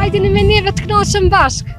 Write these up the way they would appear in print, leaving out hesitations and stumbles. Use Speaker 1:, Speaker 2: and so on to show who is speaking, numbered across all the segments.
Speaker 1: Hajde me neve të kënaqem bashk.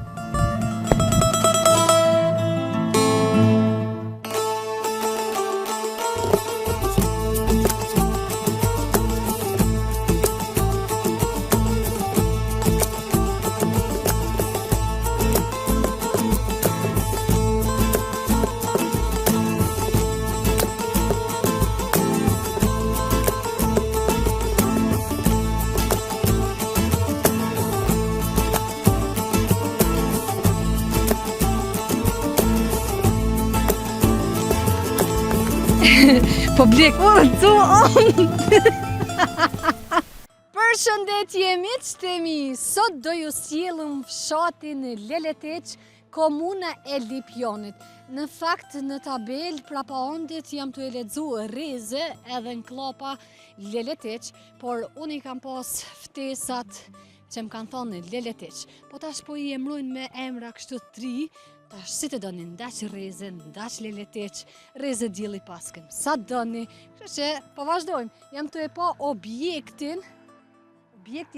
Speaker 1: Po blek, Përshëndetje miqtemi, sot do ju sjellëm fshatin Leleteq, komuna e Lipjonit. Në fakt në tabel prapa ondit jam të e lexu Reze edhe në klopa Leleteq, por unë i kam pas ftesat që më kanë thonë Leleteq. Po tash po i emrojnë me emra kështu tri. Tash si të doni, ndaq Reze, ndaq Leleteq, Reze dielli paskën. Sa doni, kështu që po vazhdojmë. Jam të e pa objekti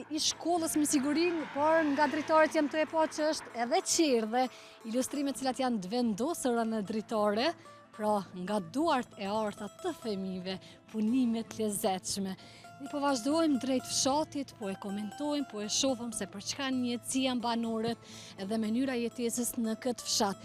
Speaker 1: i shkollës me sigurinë, por nga dritaret jam të e pa që është edhe qerë dhe ilustrimet cilat janë të vendosura në dritare, pra nga duart e arta të fëmijëve, punimet lezetshme. Ne po vazhdojmë drejt fshatit, po e komentojmë, po e shohëm se për çka një jetësi janë banorët edhe mënyra jetesës në këtë fshat.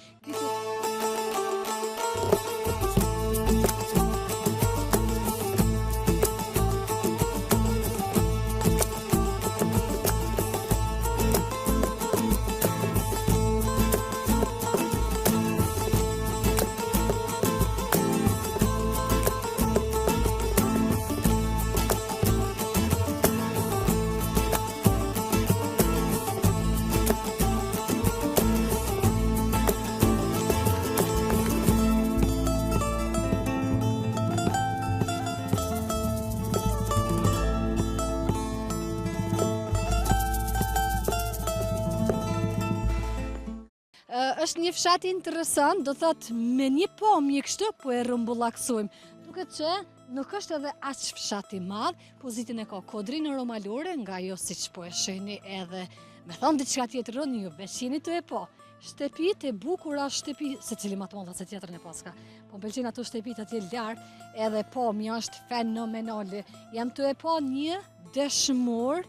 Speaker 1: Është një fshat interesant, do thot me një pamje kështu po e rrumbullaksojmë. Duket që nuk është edhe aq fshat i madh, pozitin e ka kodrinë romalore, nga ajo siç po e shihni edhe me thon diçka tjetër rënë ju veç jeni të e pa. Shtëpitë e bukura, shtëpi secili më të madh se tjetrën e paska. Po m'pëlqejnë ato shtëpitë atje lart, edhe pamja është fenomenale. Jam të e pa një dëshmor,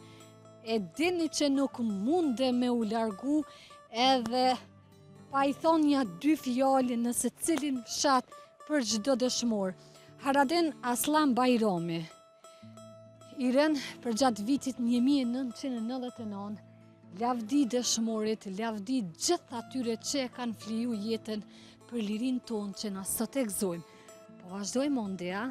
Speaker 1: e dini që nuk mundem me u largu edhe pa i thonë një dy fjallë në se cilin fshat për çdo dëshmor. Haraden Aslan Bajrami, i rënë për gjatë vitit 1999, lavdi dëshmorit, lavdi gjithë atyre që kanë fliju jetën për lirin tonë që na sot e gëzojmë. Po vazhdojmë ondja,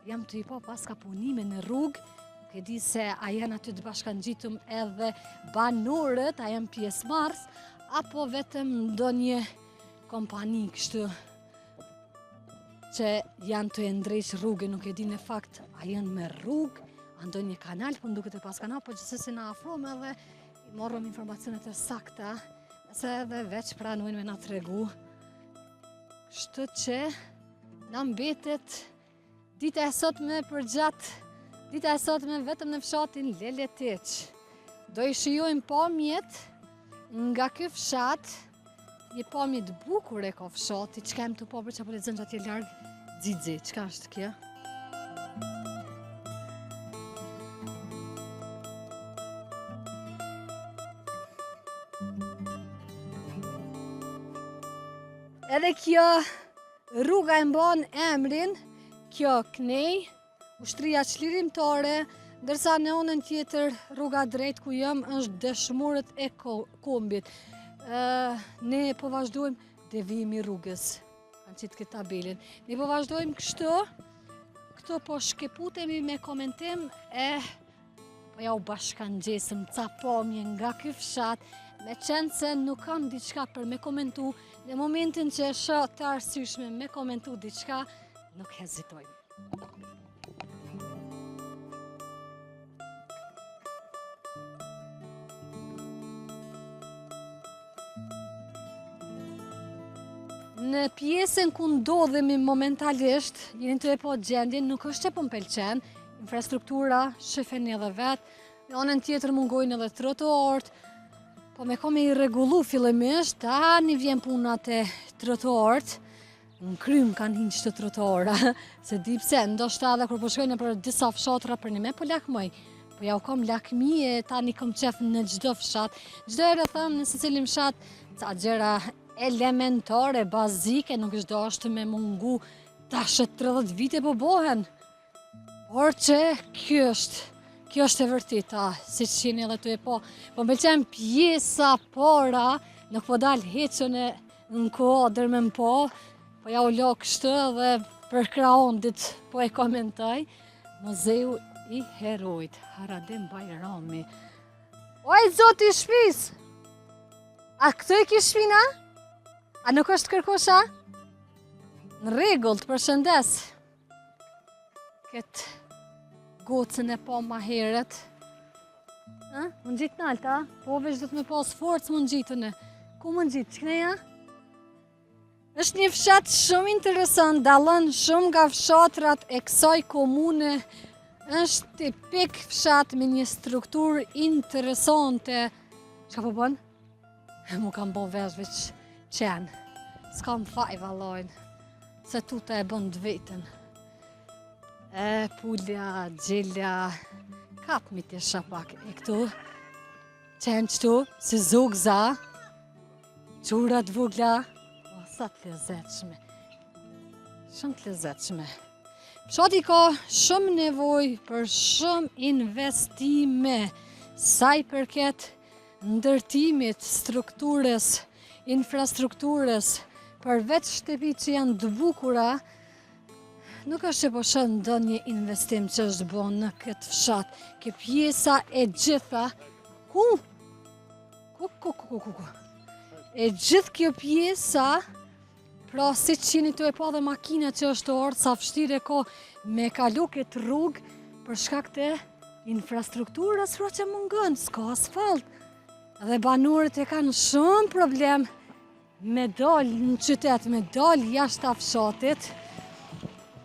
Speaker 1: jam të i pa pas ka punime në rrugë, nuk e di se a janë aty të bashkangjitum edhe banorët, a janë pjesëmarrës, apo vetëm ndonjë kompani kështu që janë të ndrejsh rrugën, nuk e di në fakt a janë me rrugë, a ndonjë kanal, po nduket e pas kanal, po gjithsesi na afrojmë edhe i morëm informacionet e sakta, se edhe veç pranojnë me na tregu. Kështu që na mbetet dita e sotme dita e sotme vetëm në fshatin Leleteq. Do i shijojmë pamjet nga ky fshat, një pamje të bukur e ka fshati, çka jam të pa për çapo lexojmë atje larg Xixi, çka është kjo? Edhe kjo rruga e mban emrin, kjo knej, ushtria çlirimtare, ndërsa në anën tjetër rruga drejt ku jam është dëshmorët e kombit. Ne po vazhdojmë devijimi i rrugës, kanë qitë këtë tabelin. Ne po vazhdojmë kështu, këto po shkeputemi me komentim po ja u bashkangjesëm ca pamje nga ky fshat, me qenë se nuk kam diçka për me komentu, në momentin që e shoh të arsyeshme me komentu diçka, nuk hezitojmë. Në pjesën ku ndodhemi momentalisht, jeni të e po gjendjen, nuk është që po m'pëlqen, infrastruktura, shifeni edhe vetë, në anën tjetër mungojnë edhe trotuart, Po me kom e i regullu fillimisht, tani vjen punat e trotuart, në krym kanë hinë qëtë trotuara, se di pse, ndoshta edhe kur po shkojnë për disa fshatra për një me po lakmoj, po ja u kom lakmi e tani kom qef në gjdo fshat, gjdo e rëthëm në secilin fshat, ca gjera elementare, bazike, nuk është është me mungu tashët 30 vite po bohen, por që kjo është e vërtita, si që qeni edhe të e po më pëlqen pjesa pora, nuk po dalë heqën e në kodër me më po ja u lo kështë dhe për kraondit po e komentoj, Muzeu i Herojt, Haradim Bajrami. Oj, zoti i shpis! A këtu e ki shpina? A nuk është kërkosha? Në regull, të përshëndes. Këtë gocën e po ma heret. Më në gjitë në alta, po veç do të me pas forcë më në gjitën e. Ku më në gjitë, që këneja? Është një fshat shumë interesant, dalën shumë nga fshatrat e kësaj komune. Është tipik fshat me një strukturë interesante. Çka po bën? Mu kam bo vesh veç qenë. S'kam faj valojnë, se tuta e bën të vetën. Pulja, gjilja, kapmi të shapak e këtu. Qenë qëtu, si zugza, qurat vugla, sa të lezetshme. Shumë të lezetshme. Fshati ka shumë nevoj për shumë investime, sa i përket ndërtimit, strukturës, infrastrukturës, përveç shtëpi që janë të bukura, nuk është që po shën ndonjë investim që është bon në këtë fshat. Kjo pjesa e gjitha, ku? E gjithë kjo pjesa, pra si që jeni të e pa dhe makina që është orë, sa fështire ko me kalu këtë rrugë për shkak të infrastrukturës ro që mungën, s'ka asfalt. Dhe banorët e kanë shumë problem me dal në qytet, me dal jashtë fshatit.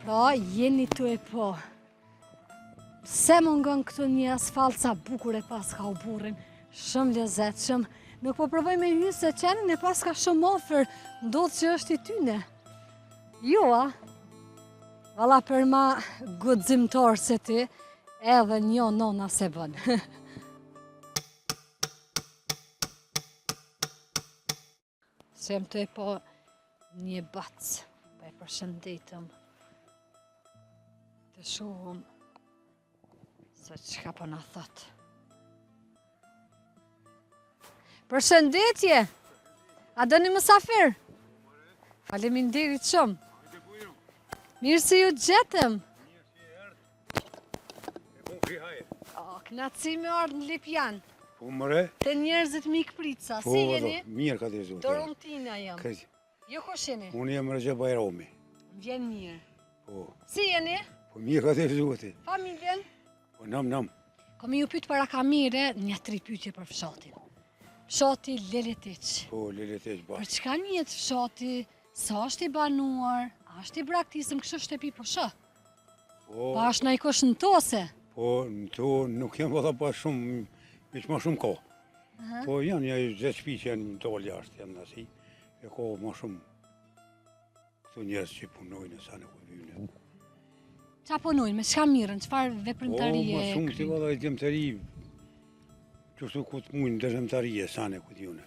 Speaker 1: Pra jeni të e po. Pse mungën këtu një asfalt sa bukur e pas ka u burin, shumë lezetshëm. Nuk po provoj me hy se qenin e pas ka shumë ofër, ndodhë që është i tyne. Jo, a? Vala për ma gudzimtar se ti, edhe një nona se bën. Sem të e po një bac, pa e përshëndetëm. Të shohëm se qka po na thotë. Përshëndetje! A do një mësafir? Faleminderit shumë. Mirë se ju gjetëm. Knaci me ardhë në Lipjan.
Speaker 2: Po mëre?
Speaker 1: Të njerëzit mi këprica. Si jeni?
Speaker 2: Mirë ka të zotë.
Speaker 1: Dorontina jam. Jo kush jeni?
Speaker 2: Unë jam Rëgje Bajrami.
Speaker 1: Vjen mirë.
Speaker 2: Po.
Speaker 1: Si jeni?
Speaker 2: Po mirë ka të zotë.
Speaker 1: Familjen?
Speaker 2: Po nam.
Speaker 1: Komi ju pytë para kamire një 3 pyetje për fshatin. Fshati Leletiq.
Speaker 2: Po, Leletiq ba.
Speaker 1: Për çka njët fshati, sa është i banuar, a është i braktisëm kështë shtëpi po shë?
Speaker 2: Po.
Speaker 1: Pa është na i kosh në tose?
Speaker 2: Po, në to nuk jam vëlla pa shumë, veç ma shumë ko. Po janë një 10 shtëpi që janë dollë jashtë, janë nësi. E ko ma shumë këto njerës që punojnë, sa në këvynë.
Speaker 1: Qa punojnë, me çka mirën, qëfar veprimtarie?
Speaker 2: Po, ma shumë të vëlla i djemëtëri, qështu ku të mujnë dërëmëtarije, sa në këtë june.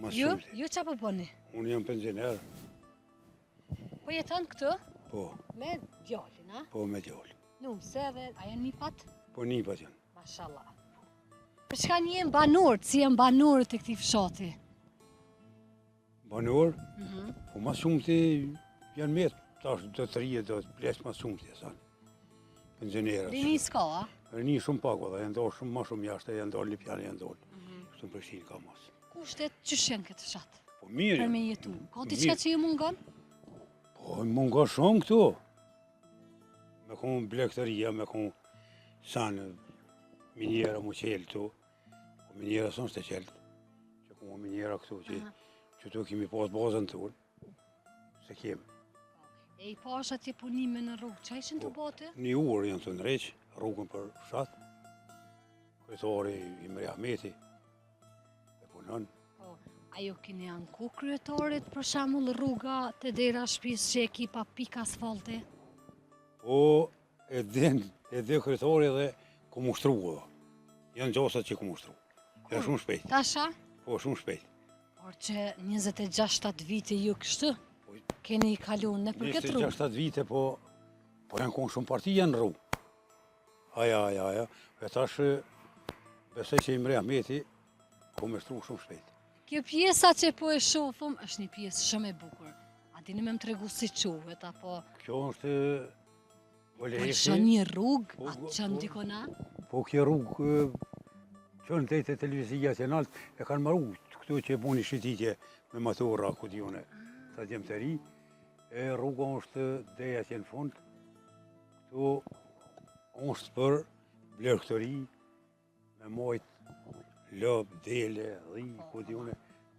Speaker 2: Ma shumë të.
Speaker 1: Ju qa po bëni?
Speaker 2: Unë jam pensioner.
Speaker 1: Po jeton këtu?
Speaker 2: Po.
Speaker 1: Me djallin, a?
Speaker 2: Po, me djallin.
Speaker 1: Se dhe, a janë një pat?
Speaker 2: Po, një pat janë.
Speaker 1: Mashallah. Për çka një banorët, si janë banorët e këtij fshati?
Speaker 2: Banorë? Po, ma shumë të janë metë. Tash do të rije, do të plesë ma shumë të janë. Pensionerë.
Speaker 1: Rini s'ka, a?
Speaker 2: Rini shumë pak, valla, janë dorë shumë ma shumë jashtë, janë dorë Lipjane, janë dorë. Kështu në Prishtinë ka mos.
Speaker 1: Kushtet që shenë këtë fshat?
Speaker 2: Po, mirë.
Speaker 1: Për me jetu. Ka t'i qka që ju mungon?
Speaker 2: Po, mungon shumë këtu. Me konë blekteria, me konë sanë, minjera mu qelë tu. Po, minjera së nështë të qelë. Që konë minjera këtu, që tu kemi pas bazën të unë. Se kemi.
Speaker 1: E i pash atje punime në rrugë, qa ishin të bote?
Speaker 2: Një urë janë të ndreqë, rrugën për fshat. Kretari Imre Ahmeti. punon.
Speaker 1: Po, a ju keni anku kryetorit për shembull rruga të dera shtëpisë që e ki pa pik asfalte?
Speaker 2: Po, e dhe kryetari dhe ku mushtru edhe. Janë gjosat që ku mushtru. E shumë shpejt.
Speaker 1: Tasha?
Speaker 2: Po, shumë shpejt.
Speaker 1: Por që 26-7 vite ju kështu,
Speaker 2: Po,
Speaker 1: keni kalu në për këtë rrugë.
Speaker 2: 26 vite, po janë konë shumë parti janë rrugë. Aja. E tash, besoj që Imre Ahmeti, ku mushtru shumë shpejt.
Speaker 1: Kjo pjesa që po e shofëm është një pjesë shumë e bukur. A dini me më tregu si quhet, apo
Speaker 2: Kjo është
Speaker 1: po e shën një rrugë,
Speaker 2: Po,
Speaker 1: atë që ndikona?
Speaker 2: Po kjo rrugë që në tejtë e televizija që naltë e kanë maru këtu që e buni shqititje me matura, ku t'jone, ta djemë të ri. E rruga është deja që në fund, këtu është për blerktëri, me mojt, lëb, dele, dhi, ku t'jone,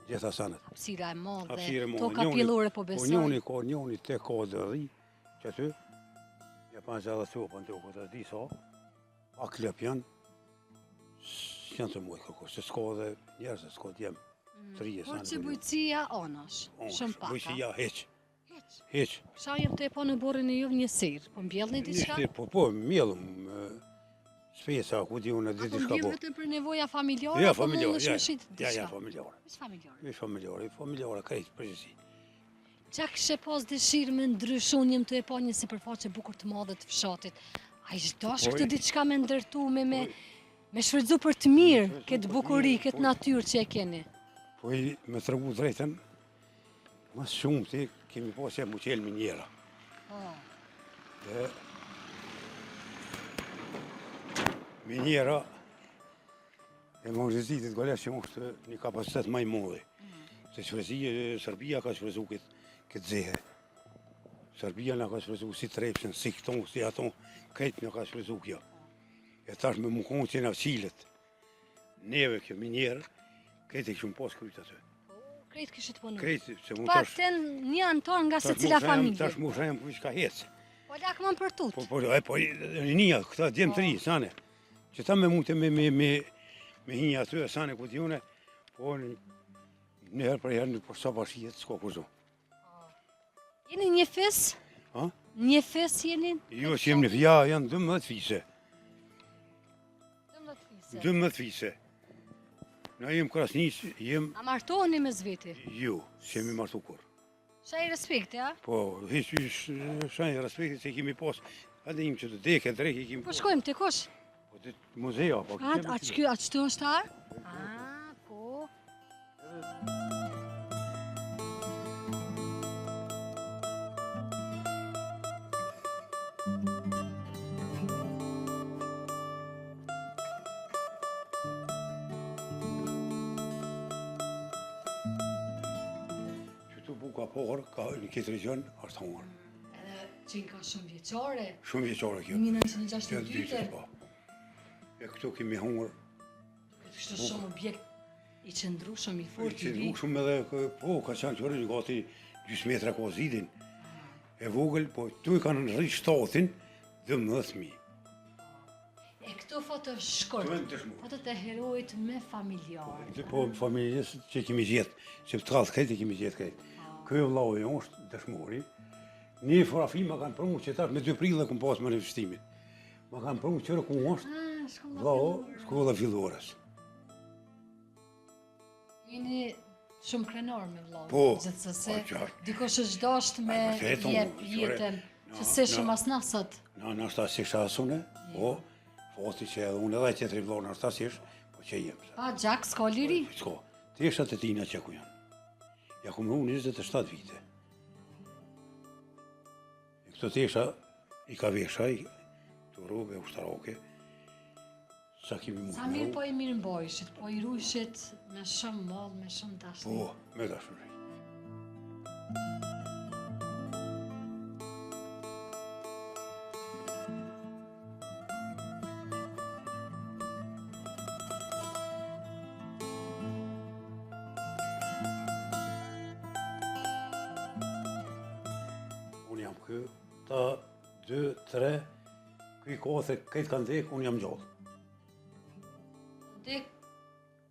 Speaker 2: gjitha sanët.
Speaker 1: Hapësira e madhe,
Speaker 2: Hapësira e madhe,
Speaker 1: toka
Speaker 2: njoni-
Speaker 1: pjellore po
Speaker 2: Po
Speaker 1: besoj.
Speaker 2: njoni te ka dhe dhi, që aty, ja pa në edhe copën të këtë di sa, a klep janë, s'janë të mujtë kërko, se s'ka dhe njerëzë, s'ka djemë, të rije
Speaker 1: Por
Speaker 2: sanë.
Speaker 1: që bujësia onash, shumë paka.
Speaker 2: Bujësia, heq,
Speaker 1: Hiç.
Speaker 2: heq.
Speaker 1: Sa jem të e po në borën e juve një sirë, po mbjellni diçka?
Speaker 2: Po, mjellëm, spesa, ku di unë, di
Speaker 1: Apo
Speaker 2: diçka
Speaker 1: mbjell
Speaker 2: po.
Speaker 1: vetëm për nevoja familjare,
Speaker 2: Ja,
Speaker 1: apo
Speaker 2: familjare,
Speaker 1: mund të shmishit
Speaker 2: ja,
Speaker 1: diçka?
Speaker 2: familjare.
Speaker 1: Veç familjare.
Speaker 2: Veç familjare, krejtë, përgjësi.
Speaker 1: Qa kështë pas dëshirë me ndryshu njëm të e po një sipërfaqe bukur të madhe të fshatit? A ishtë dosh
Speaker 2: Po,
Speaker 1: këtë diçka me ndërtu, me shfrytzu për të mirë,
Speaker 2: shfrytzu
Speaker 1: këtë
Speaker 2: për të
Speaker 1: bukuri,
Speaker 2: mirë,
Speaker 1: këtë
Speaker 2: po.
Speaker 1: natyrë që e keni?
Speaker 2: Po i me të regu drejten, mas shumë ti kemi pas e muqel minjera. Dhe minjera e mongezitit golesh që është një kapacitet maj modhe. Se Serbia ka shfrezu këtë zehe. Serbia në ka shfrezu si trepshin, si këton, si aton, këtë në ka shfrezu kjo. E tash me më konë që në qilet, neve kjo minjerë, këtë e këshëm pas kryt aty.
Speaker 1: Krejt kështë të punu.
Speaker 2: Krejt, se mu
Speaker 1: Pa
Speaker 2: tash...
Speaker 1: ten një antar nga se
Speaker 2: tash
Speaker 1: cila
Speaker 2: mosha jam-
Speaker 1: familje.
Speaker 2: Tash mosha jam kuj shka hecë.
Speaker 1: Po lakë më për tut.
Speaker 2: Po, rinja, këta djemë të ri, sane. Që ta me mute me hinja aty, sane ku t'june, po në herë për herë në për sa bashkjet, s'ka kurzo.
Speaker 1: Jeni një fes?
Speaker 2: Ha?
Speaker 1: Një fes jeni?
Speaker 2: Jo, që jem në fja, janë 12 fise.
Speaker 1: 12 fise.
Speaker 2: 12 fise. Na jem krasnis, jem,
Speaker 1: A martoheni me zveti?
Speaker 2: jo, s'jemi martu kur.
Speaker 1: Shaj respekti, a?
Speaker 2: Po, hiç shajnë respektit se kemi pas, edhe im që të deke, dreke, kemi
Speaker 1: Po
Speaker 2: pas.
Speaker 1: shkojmë të kosh?
Speaker 2: Po, të muzea, po,
Speaker 1: A qëtu është arë? A, po.
Speaker 2: Qëtu buka porë, ka në këtë region, është hongër.
Speaker 1: Edhe që ka shumë vjeqare.
Speaker 2: Shumë vjeqare kjo.
Speaker 1: 1962.
Speaker 2: Po. E këtu kemi hongër,
Speaker 1: Kështë shumë objekt i qëndrushëm, i fort, i
Speaker 2: që
Speaker 1: ri.
Speaker 2: nuk shumë edhe, po, ka qanë qërë një gati 2 metra ka zidin. E vogël, po, tu i kanë rri shtatin, 12.000.
Speaker 1: E këto foto shkort,
Speaker 2: Këto janë të shmurë.
Speaker 1: fotot e herojt me familjarë.
Speaker 2: Po, familjes që kemi gjetë, që të kalë këtë kemi gjetë këtë. Kjo vlau e është dëshmori. Një fotografi ma kanë prunë që tash me 2 prillë këmë pas më në vështimin. Ma kanë prunë qërë ku është
Speaker 1: Ah, shkolla
Speaker 2: vlau,
Speaker 1: fillore.
Speaker 2: shkolla fillores.
Speaker 1: Jeni shumë krenar me vllau.
Speaker 2: Po,
Speaker 1: Gjithsesi,
Speaker 2: po, qartë.
Speaker 1: dikush është dasht me
Speaker 2: Po, feton,
Speaker 1: jep
Speaker 2: qore,
Speaker 1: jetën.
Speaker 2: na-
Speaker 1: Që se
Speaker 2: na-
Speaker 1: shumë as nasët.
Speaker 2: Në është asë shasune, po, foti që edhe unë edhe që të rivlorë në është asësh, po që jem.
Speaker 1: Pa, gjak, s'ka liri.
Speaker 2: Shko, teshat e tina që ku janë. Ja ku më unë 27 vite. E këto tesha i ka vesha, të robe ushtaroke, sa kemi mu.
Speaker 1: Sa mirë po i mirë mbojshit, po i rujshit me shumë mall, me shumë dashni.
Speaker 2: Po, me dashuri. Unë jam kë, ta 2, 3, këj kohë se këtë kanë dhekë, unë jam gjallë.
Speaker 1: Dek,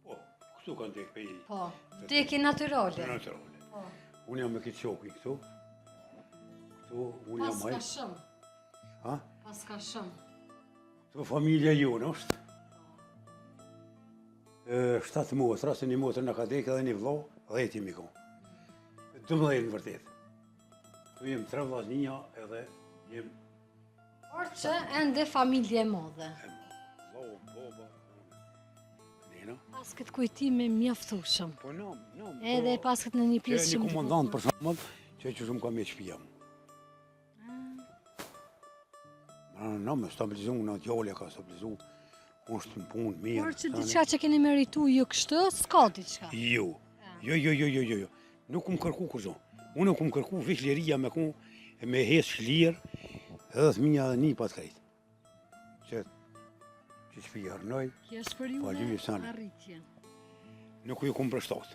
Speaker 2: Po, Këtu kanë tek pe i.
Speaker 1: Po, vdekje natyrale.
Speaker 2: Natyrale.
Speaker 1: Po.
Speaker 2: Unë jam me këtë shoku këtu. Këtu unë jam
Speaker 1: Pas ka
Speaker 2: ai.
Speaker 1: shumë.
Speaker 2: Ha?
Speaker 1: Pas ka shumë.
Speaker 2: Këtu familja jonë është. 7 motra, se një motër në ka dek edhe një vëllau, 10 jemi ko. 12 në vërtet. Tu jem 3 vllaznia edhe jem
Speaker 1: Por që ende familje e madhe.
Speaker 2: vllau, baba, nena.
Speaker 1: Pas këtë kujtime mjaftueshëm.
Speaker 2: Po nam.
Speaker 1: Edhe pas këtë në një
Speaker 2: Që
Speaker 1: pjesë
Speaker 2: një
Speaker 1: shumë të
Speaker 2: komandant
Speaker 1: bukur.
Speaker 2: për shembull, që shumë ka me shtëpia. Na me stabilizu, na djallja ka stabilizu. Unë është në punë, mirë.
Speaker 1: Por që
Speaker 2: tani.
Speaker 1: diçka që keni meritu ju kështu, s'ka diçka.
Speaker 2: Jo. Jo. Nuk kum kërku kurzo. Unë kum kërku veç liria me hes shlirë, edhe thminja dhe një pat krejt. Që shpi harnoj,
Speaker 1: Kjo është për ju
Speaker 2: Po, ju sani.
Speaker 1: arritje.
Speaker 2: nuk ju kum përshtot.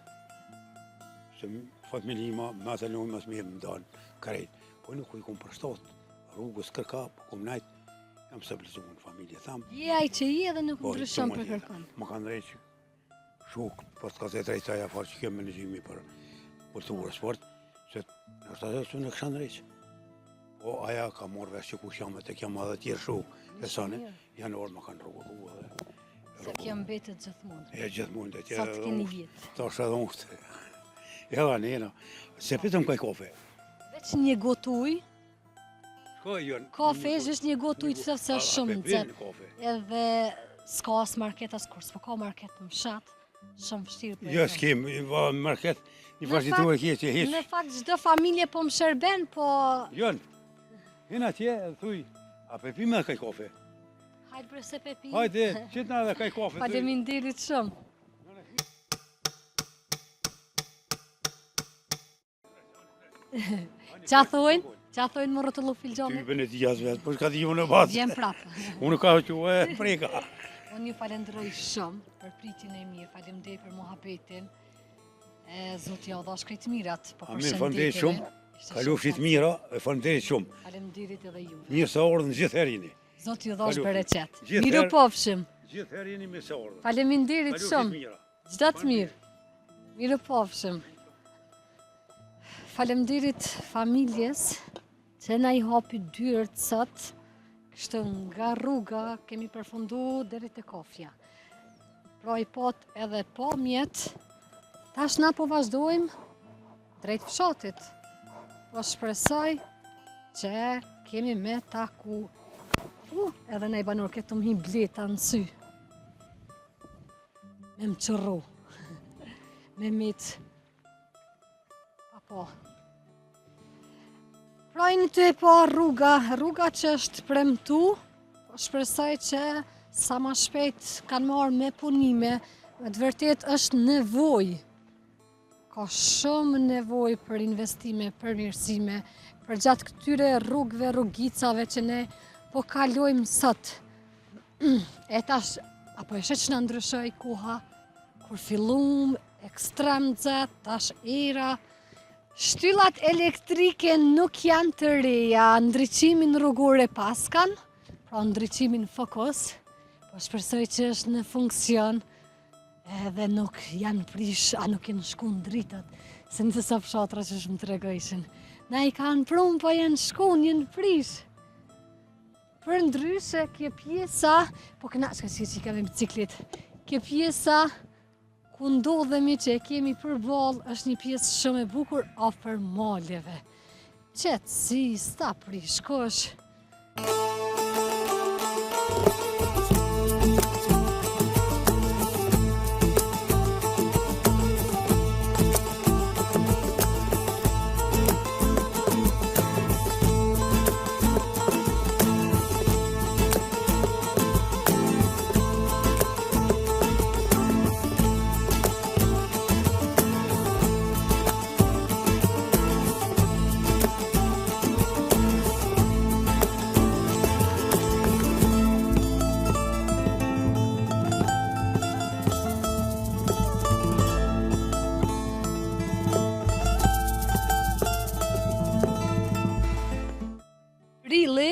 Speaker 2: Se familima, ma të lojnë mas mirë më dalë krejt. Po nuk ju kum përshtot. Rrugës kërka, po kum najt, jam stabilizu në familje tham.
Speaker 1: Je ai që je dhe nuk
Speaker 2: Po,
Speaker 1: ndryshon
Speaker 2: të
Speaker 1: për
Speaker 2: më jeta.
Speaker 1: kërkon.
Speaker 2: Më kanë drejtë që shuk, po të ka të drejtë aja farë që kemë menizimi për të urë sport, se është atë që në kësha drejtë. Po aja ka morë vesh që kush jam e të kjama dhe tjerë shuk, e sane, janë orë më kanë rrugullu edhe.
Speaker 1: Se kjo mbetet gjithmonë.
Speaker 2: E gjithmonë dhe
Speaker 1: Sa
Speaker 2: tjerë
Speaker 1: të keni vjetë.
Speaker 2: Ta është edhe ushtë. Edhe nena, se pitëm kaj kafe.
Speaker 1: Veç një gotë ujë,
Speaker 2: Shko jënë.
Speaker 1: kafe është një gotë ujë të se shumë nxehtë.
Speaker 2: kafe.
Speaker 1: Edhe s'ka as market as kur, s'po ka market në fshat, shumë vështirë për
Speaker 2: Jo,
Speaker 1: e
Speaker 2: s'kem, va në market, një
Speaker 1: Në
Speaker 2: vazhditu e kje që
Speaker 1: Në
Speaker 2: heq.
Speaker 1: fakt çdo familje po më shërben, po
Speaker 2: Jënë, hina tje, thuj, a pe pime kaj kafe?
Speaker 1: hajde bre se pepi.
Speaker 2: Hajde, qitë na edhe kaj kafe. thuj.
Speaker 1: Faleminderit shumë. Qa thojnë? Qa thojnë më rrotullu
Speaker 2: Ty
Speaker 1: filxhami?
Speaker 2: bënë e dijas vetë, po shka ti ju në batë.
Speaker 1: Vjen prapë.
Speaker 2: Unë ka që e preka.
Speaker 1: Unë ju falenderoj shumë për pritjen e mirë, faleminderit për muhabetin. Zoti ja u dhash krejt mirat, po
Speaker 2: Amin, faleminderit shumë. Kalofshit mira, e faleminderit shumë.
Speaker 1: Faleminderit edhe ju.
Speaker 2: Mirë sa ordën gjithë herini.
Speaker 1: Zoti ju dhash
Speaker 2: Kalofshit.
Speaker 1: bereqet.
Speaker 2: Gjithë
Speaker 1: Miru
Speaker 2: herë-
Speaker 1: pofshim.
Speaker 2: Gjithë herini me sa ordën.
Speaker 1: Faleminderit
Speaker 2: Kalofshit
Speaker 1: shumë.
Speaker 2: mira.
Speaker 1: Çdo të mirë. Miru pofshim. Faleminderit familjes që na I hapi dyert sot. Kështu nga rruga kemi përfundu deri te kafja. Pra I pot edhe pamjet. Tash na po vazhdojmë drejt fshatit. Po shpresoj që kemi me taku. Edhe ne I banor këtë më hi bleta në sy. Me më qërru. Me mitë. Apo. Pra një të e pa rruga që është premtu, po shpresoj që sa ma shpejt kanë marrë me punime, me të vërtet është nevojë. Ka shumë nevojë për investime, për mirësime, për gjatë këtyre rrugëve, rrugicave që ne po kalojmë sot. E tash, apo e që na ndryshoi koha, kur fillum ekstrem nxehtë, tash era, shtyllat elektrike nuk janë të reja, ndriqimin rrugor e paskan, pra ndriqimin fokus, po shpresoj që është në funksion, edhe nuk janë prish, a nuk janë shku në dritët, se në disa fshatra që shumë të regojshin. Na I kanë prumë, po janë shku, janë prish. Për ndryshe, kjo pjesa, po këna që që kemi biciklet, kjo pjesa ku ndodhemi që e kemi përballë është një pjesë shumë e bukur afër maleve. Qetësi, sta prish, kosh. Prilli,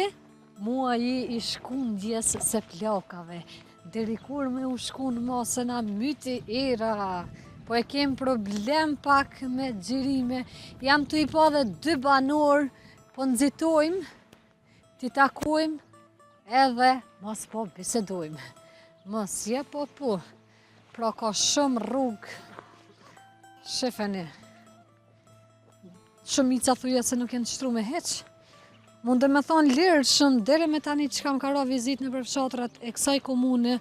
Speaker 1: muaji I shkundjes së plakave. Deri kur me u shku në mos e na myti era. Po e kem problem pak me xhirime. Jam të i po dhe 2 banor, po nxitojmë, t'i takojmë edhe mos po bisedojmë. Mos je po. Pra ka shumë rrugë. Shefeni. Shumica thuja se nuk jenë qëtru me heq. Mund dhe me thonë lirë shumë, dere me tani që kam kara vizit në për fshatrat e kësaj komune,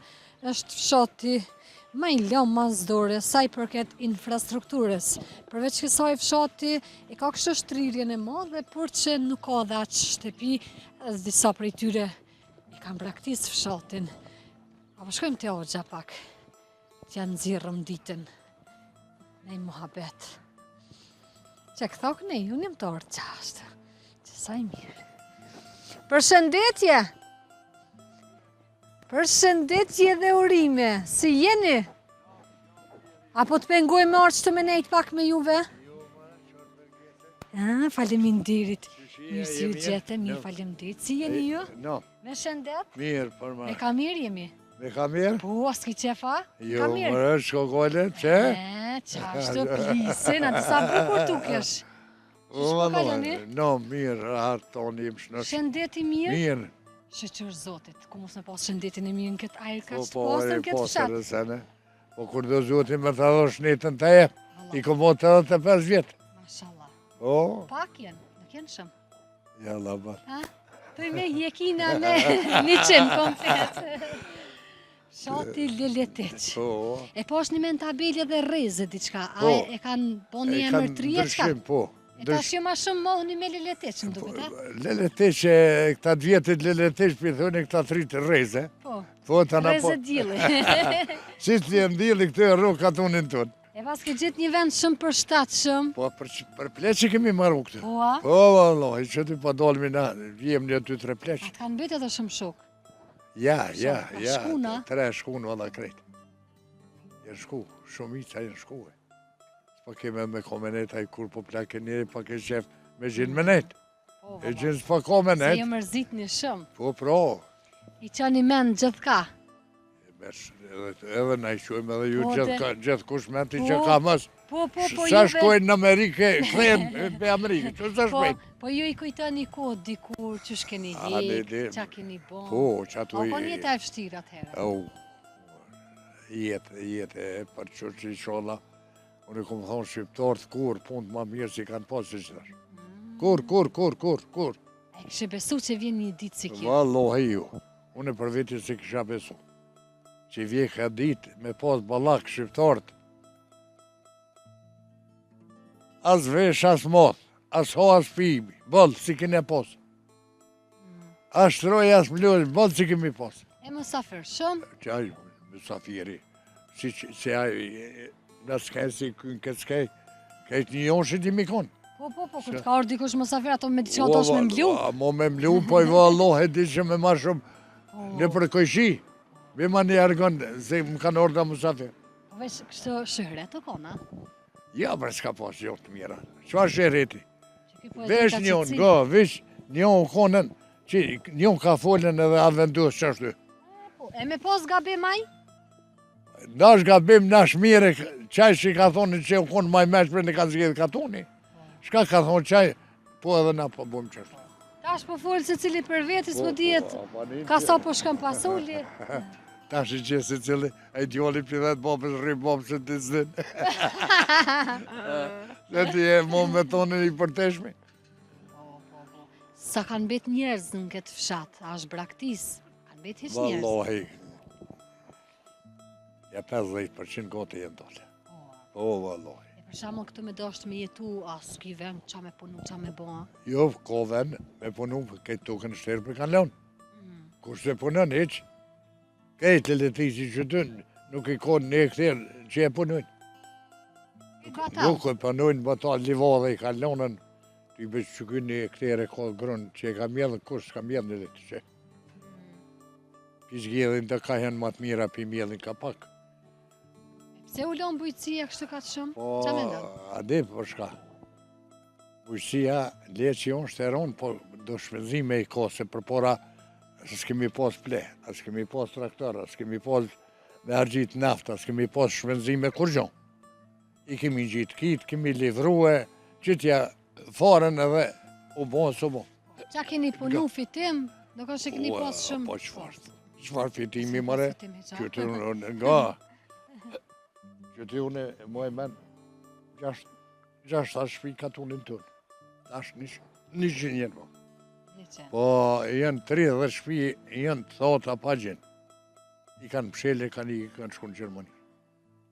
Speaker 1: është fshati ma i lëmë mazdore, sa i përket infrastrukturës. Përveç kësaj fshati e ka kështë shtrirjen e madhe, por që nuk ka dhe aqë shtepi, edhe disa prej tyre i kam praktis fshatin. Apo shkojmë të Hoxha pak, që janë nxirrëm ditën, ne i muhabet. Që këthok ne, unë jam të orë qashtë, që sa i mirë. Përshëndetje! Përshëndetje dhe urime, si jeni? Apo të pengoj me orë që të me nejtë pak me juve? Faleminderit. Mirë si ju gjete, mirë faleminderit. Si jeni ju?
Speaker 3: No,
Speaker 1: Me shëndet?
Speaker 3: mirë për
Speaker 1: Me
Speaker 3: ma.
Speaker 1: ka mirë jemi?
Speaker 3: Me ka mirë?
Speaker 1: Po, s'ki qefa?
Speaker 3: Jo,
Speaker 1: Ka mirë?
Speaker 3: më është shkokole, që?
Speaker 1: Qashtë plisin, atë sa bukur tukesh. Që shko kaloni?
Speaker 3: No, mirë, rahat tonë im shnosh.
Speaker 1: Shëndeti mirë?
Speaker 3: Mirë.
Speaker 1: Shëqër zotit, ku mos me pas shëndetin e mirë në këtë ajrë ka
Speaker 3: Po,
Speaker 1: që të
Speaker 3: po,
Speaker 1: pasën
Speaker 3: e
Speaker 1: këtë
Speaker 3: posë
Speaker 1: fshat.
Speaker 3: edhe sene. Po, kur do zotin me të adho shnetën të e, i ko mo të 85 vjetë.
Speaker 1: Mashallah.
Speaker 3: O,
Speaker 1: Pak jenë, nuk jenë shumë.
Speaker 3: ja laba.
Speaker 1: Të me jekina me 100 komplet. Shati Leleteq.
Speaker 3: Po,
Speaker 1: E po është një men tabelje dhe reze diçka. A
Speaker 3: Po.
Speaker 1: e kanë po një
Speaker 3: e
Speaker 1: emër
Speaker 3: kanë
Speaker 1: 3 çka?
Speaker 3: ndryshim, po.
Speaker 1: E tash jo ma shumë mohni me Leleteq, më duket, a?
Speaker 3: Leleteq, këta të vjetit Leleteq, për thoni këta 3 reze.
Speaker 1: Po.
Speaker 3: Po, të na po.
Speaker 1: Reze djeli.
Speaker 3: Si të jenë dili këtë e rrugë katunin tonë.
Speaker 1: E pas ke gjithë një vend shumë përshtatshëm.
Speaker 3: Po, për pleqë kemi marru këtë.
Speaker 1: Po, a?
Speaker 3: Po, vallahi, që ty pa dolmi na, jem një 2-3 pleqë.
Speaker 1: Atë kanë bëjtë edhe shumë shok.
Speaker 3: Ja,
Speaker 1: Ka shkuna?
Speaker 3: 3 shkunë valla krejt. Jenë shku, shumica jenë shku. Po keme me komenet, aj kur po plake njeri, pa ke qef me gjinë menet.
Speaker 1: Po,
Speaker 3: E gjinë s'pa ka
Speaker 1: se
Speaker 3: menet.
Speaker 1: jo mërzit një shumë.
Speaker 3: Po, pro.
Speaker 1: I qani mend gjithka.
Speaker 3: Edhe na i qojmë edhe ju
Speaker 1: Po,
Speaker 3: gjithë kush menti
Speaker 1: Po,
Speaker 3: që ka mës.
Speaker 1: Po,
Speaker 3: Sa shkojnë në Amerike, kthejnë me Amerike, që sa shkojnë?
Speaker 1: Po ju i kujtoni kohë dikur, që shkeni
Speaker 3: A, ne
Speaker 1: hek,
Speaker 3: dim.
Speaker 1: qa keni bon.
Speaker 3: Po, që ato
Speaker 1: O, po një të e fështirë atëherë.
Speaker 3: Au, jetë e për që i sholla. Unë i kom thonë shqiptarët kur punë ma mirë si kanë pasë që qëtash. Kur.
Speaker 1: E kështë besu që vjen një ditë si kjo.
Speaker 3: Vallohi ju. Unë për viti si kisha besu. Që vje ka ditë me pas balak shqiptarët. As vesh, as moth, as ho, as pimi. Bëllë, si kene pasë. As shtroj, as mlojë, bëllë si kemi pasë.
Speaker 1: E mësafër shumë,
Speaker 3: Qaj, mësafiri. Si aj, në skaj, si kënë këtë skaj, këtë një jonë që ti mikon.
Speaker 1: po, kur të ka orë dikush mësafër, ato me diqka ato është me mlu.
Speaker 3: Mo me mlu, po i vallohet di që me ma shumë në për kojshi. Me ma një argon, se më kanë orda mësafir.
Speaker 1: Po veç kështë shëhre të kona.
Speaker 3: Ja, për s'ka pas jo të mira. Qa shëreti?
Speaker 1: Që ki po e
Speaker 3: Vesh
Speaker 1: dhejta
Speaker 3: njën,
Speaker 1: qëtësi.
Speaker 3: go, vesh njën konën, që njën ka folën edhe advendos që ashtu.
Speaker 1: Po, e me pos gabe maj?
Speaker 3: Nash gabim, nash mire, qaj që i ka thonë që u konë maj mesh për në ka zgjedhë katoni. Shka ka thonë qaj, po edhe na po bëm që ashtu.
Speaker 1: Tash po folë se cili për vetis po djetë, ka sa po shkam pasuli.
Speaker 3: Ta shi që se cili, e djoli për 10 bobës, rri bobës që të zdinë. Dhe ti e mo me tonin i përteshmi.
Speaker 1: Sa kanë bet njerëz në këtë fshat, a është braktis, kanë bet hiç njerëz.
Speaker 3: Wallahi. Ja 50% gote jenë dole. Po, wallahi.
Speaker 1: E për shamo këtu me dasht me jetu, a s'ki vend, qa me punu, qa me bo, a?
Speaker 3: Jo, ko ven, me punu, këtë tukën shterë për kanë leon. Kur se punën, heq. Këtë letisi që të nuk i konë një këtërë që e punojnë. Nuk e punojnë batal livadhe i kanë leonën. Ti beq që kënë një këtërë ka grënë që e ka mjedhën, kush s'ka mjedhën edhe të që. Pishë gjedhin të ka henë matë mira, pi mjedhin ka pak.
Speaker 1: Pse u lon bujësia kështu ka të shumë?
Speaker 3: Po,
Speaker 1: Qa me ndonë?
Speaker 3: a di për shka. Bujësia, le që jonë shteron, po do shpenzime i ka, se për pora s'kemi pas ple, as kemi pas traktor, as kemi pas me argjit nafta, as kemi pas shpenzime kur gjo. I kemi gjitë kitë, kemi livrue, qëtja farën edhe u bon, s'u bon.
Speaker 1: Qa keni punu fitim? Do ka që keni pas shumë...
Speaker 3: Po qëfar fitimi mëre, qëtë unë nga, qëtë unë më e men, gjashta shpi katunin tënë, tash një gjinjen më. Po janë 30 shpi, janë thota pa gjenë. I kanë pshele, kanë shku në Gjermani.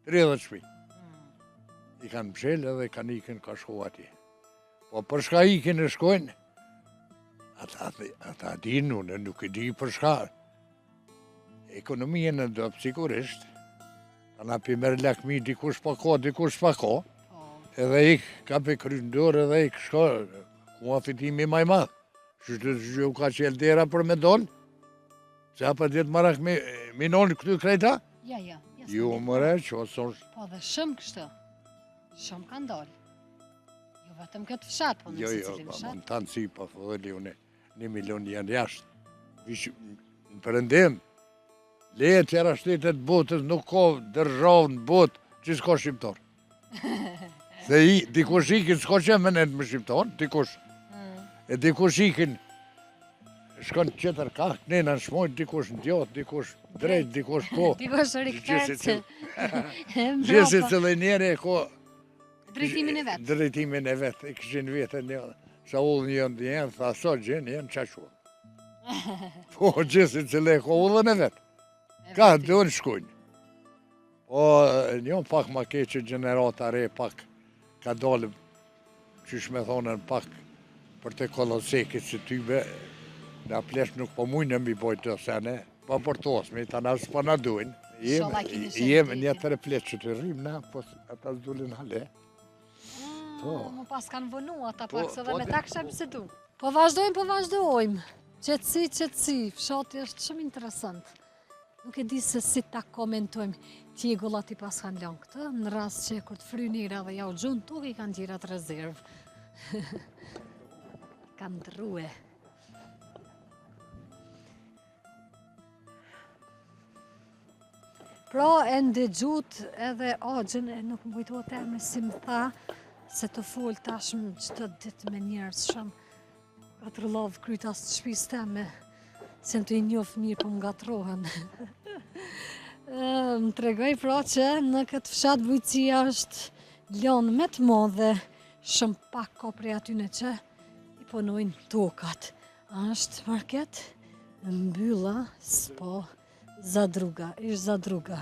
Speaker 3: 30 shpi. I kanë pshele dhe kanë ikin ka shku ati. Po për shka ikin e shkojnë, ata din unë, nuk i di për shka. Ekonomia në dopë sigurisht, ta na pi merë lakmi dikush pa ko, dikush pa ko, edhe ik ka pe kryndor edhe ik shko, ku a fitimi maj madhë. Qështë që u ka qelë dera për me donë? Se a për djetë marak me nonë këtu krejta?
Speaker 1: Ja.
Speaker 3: Jo mëre, që o sonë...
Speaker 1: Po dhe shumë kështë. Shumë kanë dollë. Jo vetëm këtë fshat, po në si cilin
Speaker 3: Jo,
Speaker 1: fshat.
Speaker 3: më tanë si, po fëdhëli une, 1 milion janë jashtë. Në përëndim, leje tjera shtetet botës, nuk ko dërzhavë në botë, që s'ko shqiptar. Se dikush ikin s'ko që menet me shqiptar, dikush. E dikush ikin, shkon qëtër ka, nëna në shmojt, dikush në djotë, dikush drejt, dikush po.
Speaker 1: Dikush rikëtërë.
Speaker 3: Gjesi të dhe njeri e ko...
Speaker 1: Drejtimin e vetë.
Speaker 3: Drejtimin e vetë, i këshin vete një, sa ullën jenë, tha so gjenë, jenë qashua. Po, gjesi të le ko ullën e vetë. Ka, do në shkujnë. Po, njën pak ma keqë generata re, pak ka dalë, qysh me thonën pak, për të kolosekit që tybe, na plesh nuk po mujnë mi bojtë të sene, po për të osmi, ta na s'po na duin. Jem një të replesh që të rrim na, po ata s'dullin hale.
Speaker 1: Më pas kanë vënu ata pak, se dhe me ta këshem se du. Po vazhdojmë. Qetësi, fshati është shumë interesant. Nuk e di se si ta komentojmë. Tjegullat i pas kanë lanë këtë, në rast që kur të frynira dhe ja u gjunë, tuk i kanë gjirat rezervë. Kanë drue. Pra e ndëgjut edhe agjën, e nuk më kujtohet e me si më tha, se të full tashmë qëtë ditë me njerës shumë. Katër lavë krytas të shpis teme, se në të i njofë mirë për nga trohen. Më tregoj pra që në këtë fshat bujëcia është ljonë me të modhe, shumë pak ka prej atyne që i punojnë tokat. Ashtë market, mbylla, s'po, zadruga, ish zadruga.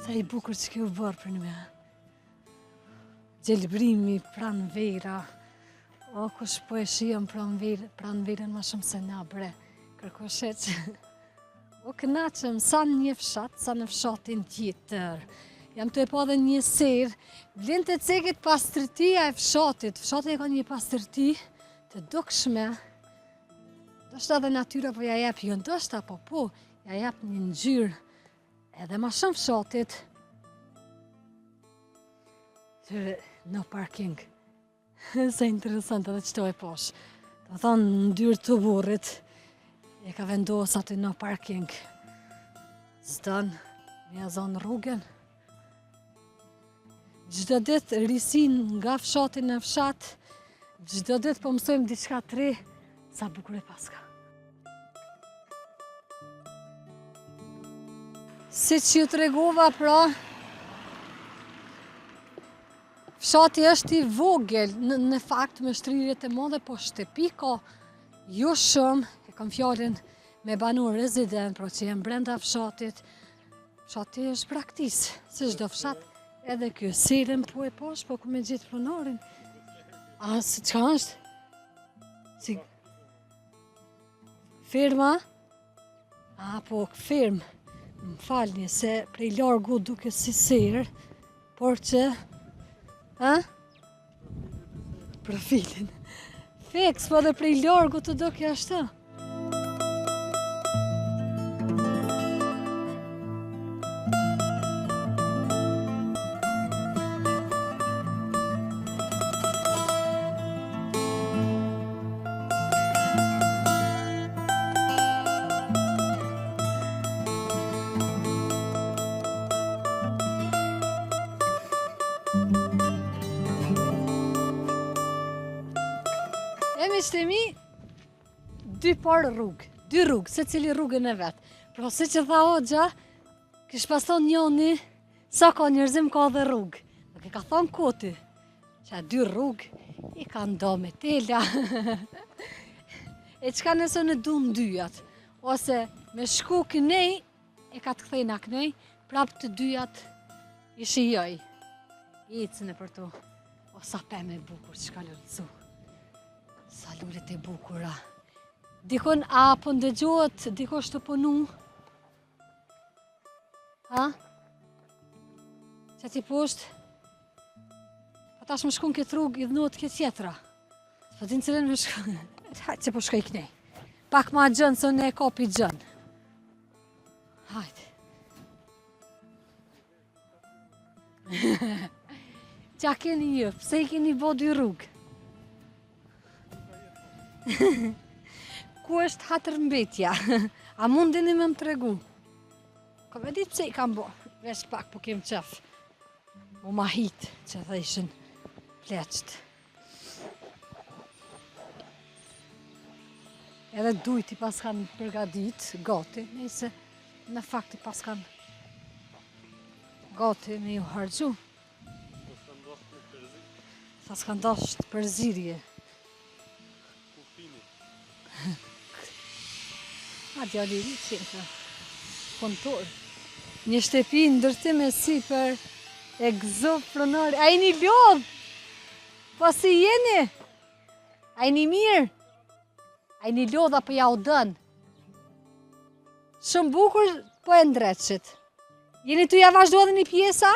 Speaker 1: Sa i bukur që kjo bërë për në me. Gjelbrimi pranë vera, o kush po e shion pranë verën ma shumë se na bre, kërkoshet. O kënaqëm, sa në një fshat, sa në fshatin tjetër. Jam të e pa dhe një serë, vlen të cekit pastërtia e fshatit. Fshatit e ka një pastërti të dukshme. Do shta dhe natyra po ja jep, jo ndoshta po, ja jep një ngjyrë edhe ma shumë fshatit. No parking. Se interesant edhe qëto e posh. Do thonë në dyrë të burrit, e ka vendos aty no parking. S'don, me zonë rrugën. Gjdo ditë risin nga fshatin në fshat, gjdo ditë po mësojmë diçka të re, sa bukur e paska. Si që ju të regova pra, fshati është i vogël, në fakt me shtrirjet e madhe, po shtëpi ka jo shumë, e kam fjallin me banur rezident, pro që jem brenda fshatit. Fshati është praktis, si çdo fshat, edhe kjo serën po e posh, po ku me gjithë pronorin. A, si qka është? Si... Firma? A, po, firmë. Më falni, se prej largu duke si serë, por që... A? Profilin. Feks, po dhe prej largu të duke ashtë. miqtemi, dy parë rrugë, dy rrugë, se cili rrugën e vetë. Pra si që tha Hoxha, kish pas thonë njoni, sa ka njerëzim ka dhe rrugë. Nuk e ka thonë koti, që a dy rrugë i ka ndo me tela. E qka nëse në du në dyjat, ose me shku kënej, e ka të kthejna kënej, prap të dyjat i shijoj. I cënë për to, o sa peme bukur që ka lërëcu. Sa lullet e bukura. Dikon, a po ndëgjohet, dikosh të punu? Ha? Që ti poshtë? Pa tash më shkun këtë rrugë, i dhënot këtë tjetra. Po din cilën më shkun. Hajtë që po shkoj kënej. Pak ma gjënë, së ne e kopi gjënë. Hajtë. Qa keni ju? Pse i keni bo dy rrugë? Ku është Hatërmbetja? A mundeni me më tregu? Ka me ditë pse i kam bo. Vesh pak po kem qef. Mu ma hitë që dhe ishin pleqët. Edhe dujti pas kanë përgadit, gati, nëse në fakt i pas kanë gati me ju hargju. Sa s'kan dasht përzirje. A djali i qenë ka kontor. Një shtepi ndërtim e si për egzopronari. A i një lodh? Po si jeni? A i një mirë? A i një lodh apo ja u dënë? Shumë bukur po e ndreqit. Jeni të ja vazhdo dhe një pjesa?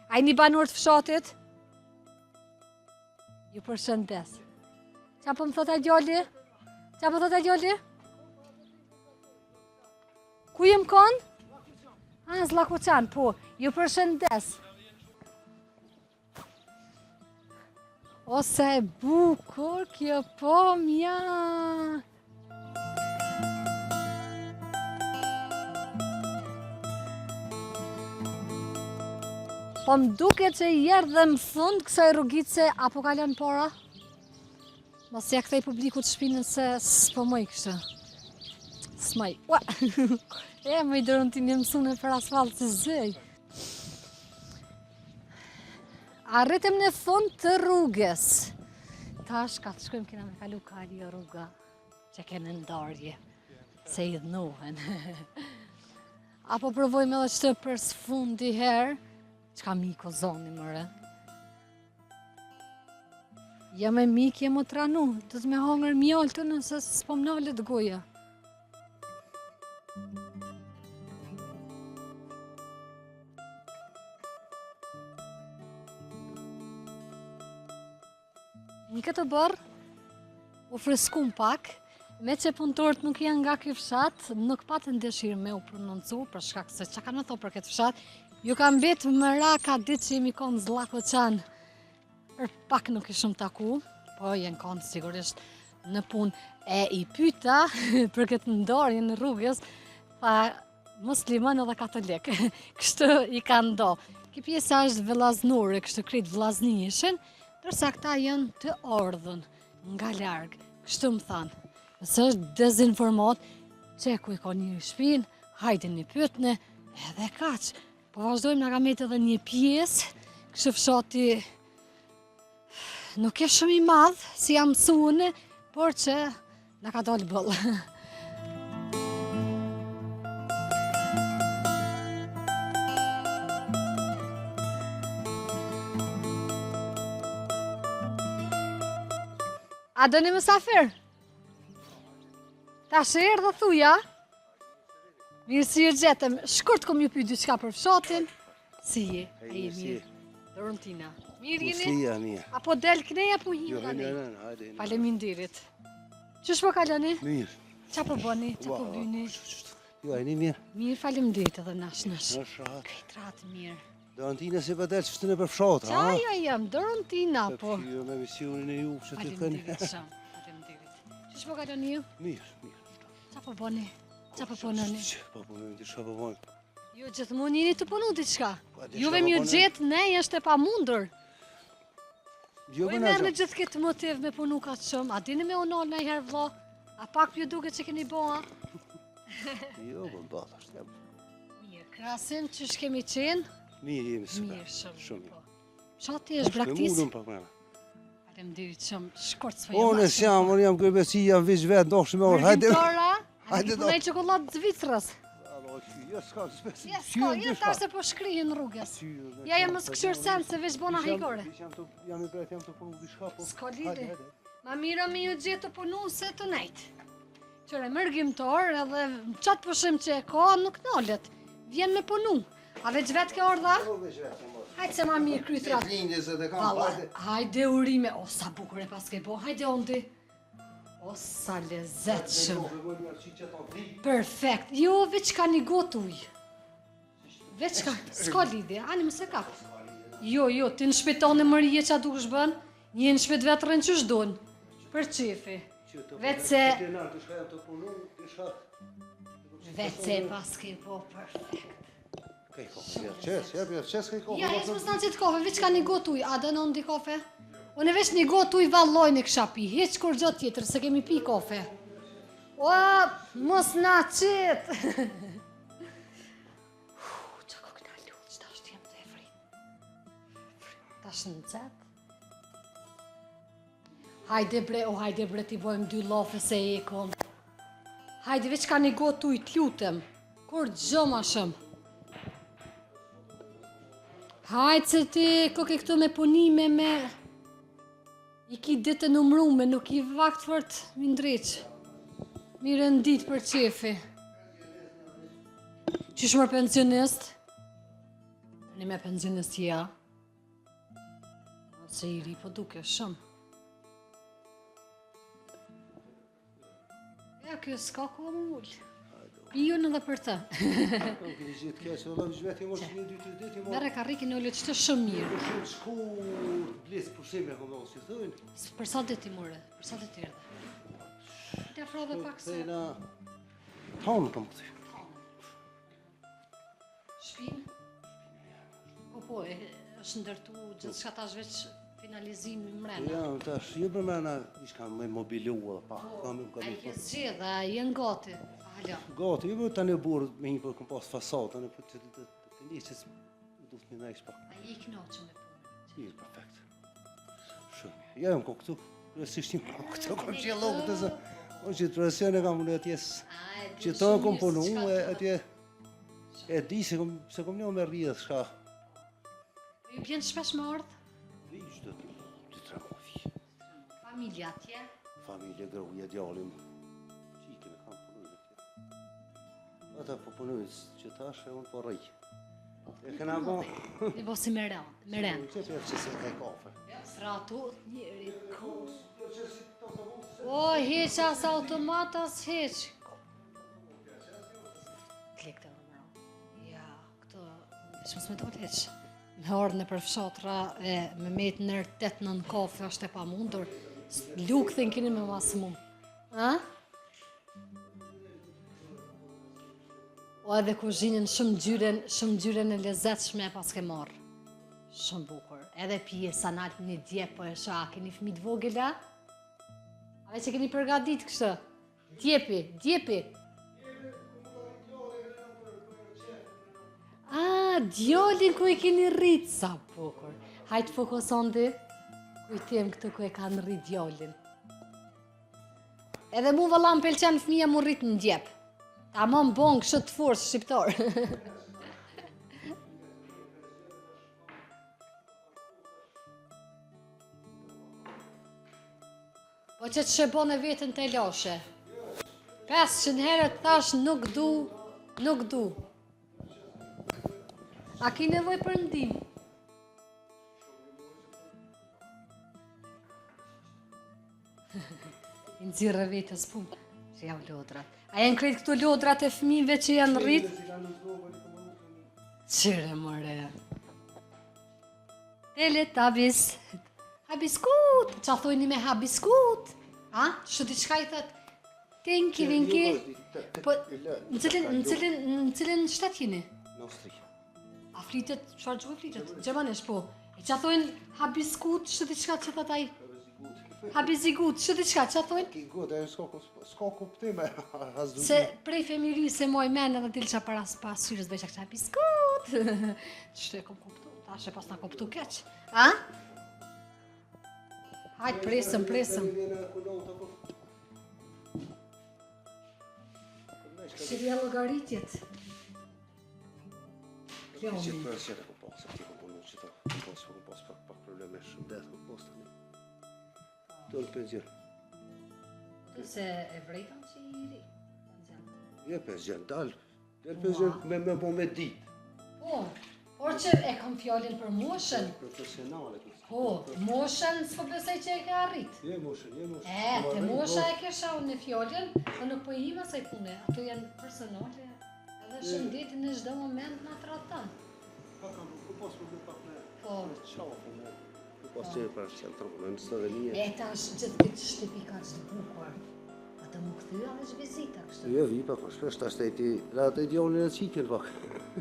Speaker 1: A i një banor të fshatit? Ju përshëndes. Qa po më thot e djali? Qa po thot e djali? Ku jem kon? A, Zllakoçan, po. Ju përshëndes. Ose e bukur kjo pomja. Po më duke që i jerë dhe më thund kësaj rrugice, apo kalon para? Mos ja kthej publikut shpinën se s'po moj kështë. S'moj. Ua! E, më i dërën ti një mësune për asfalt të zëj. Arritëm në fund të rrugës. Tash ka të shkojmë kena me kalu kari o rruga që kene ndarje, se i dhnohen. Apo provojmë edhe qëtë për sfundi herë, që ka miko zoni mëre. Jam e mik, jem o tranu, të të me hongër mjallë të nëse s'po më nalët goja. Një këtë bërë, u freskum pak, me që punëtorët nuk janë nga ky fshat, nuk patën dëshirë me u prononcu, për shkak se që kanë me thonë për këtë fshat, ju kam betë më raka ditë që jemi konë Zllakoçan, për pak nuk i shumë taku, po jenë konë sigurisht në punë. E i pyta për këtë ndarje në rrugës, tha musliman edhe katolik, kështu i ka ndo. Ki pjesa është vëllaznore, kështu kritë vëllazni ishin, dërsa këta janë të ardhën, nga largë, kështu më thanë. Nëse është dezinformat, që ku i ka një shpinë, hajde një pytne, edhe kaqë. Po vazhdojmë nga metë edhe një pjesë, kështë fshati nuk e shumë i madhë, si jam mësune, por që nga ka dalë bëllë. A do një mësafir? Ta shërë dhe thuja? Mirë si ju gjetëm, shkurt kom ju pyet diçka për fshatin. Si je? A je mirë? Dorontina. Mirë jeni?
Speaker 4: Si ja, mirë.
Speaker 1: Apo del kënej apo
Speaker 4: Jo,
Speaker 1: hinë?
Speaker 4: hajde.
Speaker 1: Faleminderit. Qysh po kaloni?
Speaker 4: Mirë.
Speaker 1: Qa po bëni? Qa po bëni?
Speaker 4: Jo, e një mirë.
Speaker 1: Mirë, faleminderit edhe nash.
Speaker 4: Në shahat.
Speaker 1: Krejt ratë mirë.
Speaker 4: Dorantina se pa delë që të në për fshatë, ha?
Speaker 1: Qa jam, Dorontina, po.
Speaker 4: Jo, me misionin e ju, që të këni.
Speaker 1: Faleminderit shumë, faleminderit. Qysh po kaloni ju?
Speaker 4: Mirë.
Speaker 1: Qa po bëni? Qa po punoni?
Speaker 4: Po punojmë, të shka po bëjmë.
Speaker 1: Jo, gjithmonë jeni të punu diçka.
Speaker 4: Po, diçka
Speaker 1: Juve
Speaker 4: po
Speaker 1: m'ju
Speaker 4: punojmë.
Speaker 1: gjetë, ne është e pamundur.
Speaker 4: Jo,
Speaker 1: Po i merë në gjithë këtë motiv me punu ka të shumë, a dini me unol në herë vla? A pak pjo duke që keni bo, a?
Speaker 4: Jo, po mbata është jam.
Speaker 1: Mirë, krasin që shkemi qenë?
Speaker 4: Mirë jemi super.
Speaker 1: Mirë, shumë.
Speaker 4: Shumë.
Speaker 1: Po. Shati është
Speaker 4: Me
Speaker 1: braktis?
Speaker 4: mundun pak mëna.
Speaker 1: Faleminderit shumë, shkort s'po
Speaker 4: Po në jam, unë jam kërëbesi, jam veç vetë, ndoshtë me orë, hajde.
Speaker 1: Mërgjimtara,
Speaker 4: Hajde,
Speaker 1: hajde punaj çokoladë të Zvicrës.
Speaker 4: Jo, s'ka, s'pesi.
Speaker 1: Ja, s'ka, ja ta se po shkrihin rrugës. Ja jam mos këshër sen se veç bona hajkore.
Speaker 4: Jam i bret, jam të punu dishka, po.
Speaker 1: S'ka lidi. Ma mira me ju gjithë të punu se të nejtë. Qëre mërgjimtar edhe qatë pushim që e ka nuk nalet. Vjen me punu. A veç vetë ke orda? Hajtë se ma mirë krytrat.
Speaker 4: Lindjes edhe kam,
Speaker 1: Valla,
Speaker 4: hajde.
Speaker 1: hajde urime. O, sa bukur e pas ke bo. Hajde ondi. O, sa lezet shumë. Perfekt. Jo, veç ka një gotë uj. Veç ka, s'ka lidi. Ani më se kap. Jo, ti në shpetone mërije që a duke shbën, një në shpet vetërën që shdojnë. Për qefi. Veç se... Veç se pas ke po perfekt.
Speaker 4: Kaj kofe, qes kaj kofe.
Speaker 1: Ja, jesë më stanë që të kofe, veç ka një gotë uj. A dënë ondi kofe? Unë veç një gotë uj vallojnë e kësha pi, heq kur gjotë tjetër, se kemi pi kofe. O, mos na qitë. Qa ko këna lullë, që ta është jem të e fri. Ta është në cetë. Hajde bre, ti bojmë 2 lofe se e kom. Hajde, veç ka një gotë uj, t'lutem. Kur gjë ma shumë. Hajde se ti koke këtu me punime me... I ki ditë numrume, nuk i vakt fort mi ndreq. Mire në ditë për qefi. Qish mërë pensionist? Një me pensionist ja. Se i ri po duke shumë. Ja, kjo s'ka ko më ullë. Pion edhe për të.
Speaker 4: Kam këni gjithë keqë, vëllam zhveti mos një 2-3 ditë i
Speaker 1: Mere ka rikin ullë që të shumë mirë.
Speaker 4: Shumë shkurt, blesë pushime, kom nësë i thëjnë.
Speaker 1: Për sa ditë i mure, për sa ditë i rrë. Të afro dhe pak se...
Speaker 4: Thejna... Tonë kam këthy.
Speaker 1: Shpinë? Po, është ndërtu gjithë shka tash veç finalizimi mrena.
Speaker 4: Ja, tash, jo për mrena, ishka me mobilua dhe pak, kam e më
Speaker 1: A i
Speaker 4: kam
Speaker 1: ke zgjedha, a jenë gati. Alo.
Speaker 4: Gati, jo për tani burë me një për këm pas fasat, tani për të një që më duhet një najsh pak.
Speaker 1: A i knoqë me punë.
Speaker 4: Mirë, perfekt. Shumë. Ja, jam ko këtu, rësisht një ko këtu, kom që logë të zë. O që të presione kam në atjes, që ta kom punu, atje, e di se kom një me rrjedh shka.
Speaker 1: Ju bjenë shpesh me ardhë?
Speaker 4: Vish të 3 muaj.
Speaker 1: Familja atje?
Speaker 4: Familje, gruja, djallim, qike me kam punu në tje. Ata po punujnë që tash e unë po rëj. E këna bo...
Speaker 1: Një bo si me ren.
Speaker 4: Që të që se kaj kafe.
Speaker 1: Sratu, njëri, kus. O, heq as automat, as heq. Klik të vëmëro. Ja, këto, shmës me të vëtë heq. Me orën e përfshatra e me metë nërë 8-9 kafe është e pa mundur. Lukë thënë kini me masë mund. Ha? O edhe kuzhinën shumë gjyren e lezetshme e pas ke marrë. Shumë bukur. Edhe pije sa nalë një djep po e sha. Keni fëmijë të vogëla? A veç e keni përgadit kështë? Djepi. A, djallin ku e keni rritë, sa bukur. Hajtë fokuson di, kujtim këtë ku e kanë rritë djallin. Edhe mu vëlla më pelqen fëmija mu rritë në djep. Ta më më bon kështë të forës shqiptar. Po që të shëbon e vetën të lashe. 500 herët thash nuk du. A ki nevoj për ndim? I nëzirë vetës punë. Që jam lodrat. A janë kretë këtu lodrat e fëmijëve që janë rritë? Qire mëre. Teletubbies. Habiskut. Qa thojni me habiskut? Ha? Shë diçka i thët? Tinky, vinky. Po, në cilin shtet jeni?
Speaker 4: Në Austri.
Speaker 1: A flitet, çfarë gjuhë flitet? Gjermanisht, po. E që thojnë habiskut, që diçka që thot ai? Habizigut, që diçka që thojnë?
Speaker 4: Ki gut, e s'ka kuptime.
Speaker 1: Se prej femiri se moj men edhe dilë që para pasyrës bëjqa kështë habiskut. Qështë e kom kuptu, tash e pas na kuptu keq. A? Hajtë presëm. Shirja logaritjet. Kjo
Speaker 4: Që
Speaker 1: mi.
Speaker 4: të qëtë ku pasë, ti ku punu që ta ku pasë pak probleme shumë detë ku pasë të një. Të në penzion.
Speaker 1: Se e vrejton që i ri.
Speaker 4: Je penzion, dalë penzion me bo me ditë.
Speaker 1: Po, por që e kam fjallin për moshën.
Speaker 4: Profesionale.
Speaker 1: Po, moshën s'po besoj që e ke arrit.
Speaker 4: Je moshën.
Speaker 1: Te mosha e kesha unë në fjallin, po nuk po ima se pune. Ato janë personale. Edhe shëndetin në çdo moment na tratan.
Speaker 4: Ku pasë për pak me
Speaker 1: Po.
Speaker 4: qafë, ku pasë që e pra që janë tërë, në Slovenia.
Speaker 1: E tash gjithë këtë shtëpi ka që të bukur. Ata më këthyra dhe që vizita kështë.
Speaker 4: Jo, vi pak, shpesh tash të ejti, la të ejti jonin e qikin pak.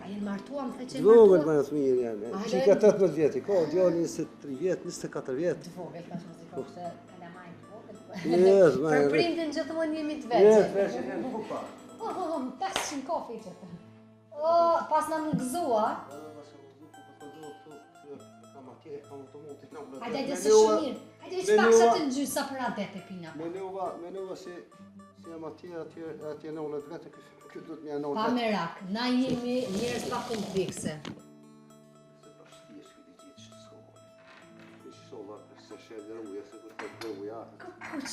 Speaker 1: A jenë martuam, the që
Speaker 4: Dvogël
Speaker 1: martuam.
Speaker 4: me në të mirë janë,
Speaker 1: A,
Speaker 4: qika 18 vjeti, ka djoni 23 vjet, 24 vjet.
Speaker 1: Dvogël, tash më zikon kështë kalamajnë dvogël.
Speaker 4: Yes, ma.
Speaker 1: Për prindin gjithmonë jemi të
Speaker 4: Je,
Speaker 1: veqë.
Speaker 4: feshe janë kupa.
Speaker 1: 500 kofi që të. O, pas na më gëzua. Hajde se shumë mirë. Hajde që pak sa të ngjysa për adet e pina.
Speaker 4: Menova se jam atje në ullët vete, këtë do të mja në
Speaker 1: Pa
Speaker 4: ullët vete.
Speaker 1: merak, na jemi njerëz pa komplekse.
Speaker 4: Se pra shti e shkiti gjithë që s'ko gole. Në që shova, se shë dhe ruja, se këtë të ruja.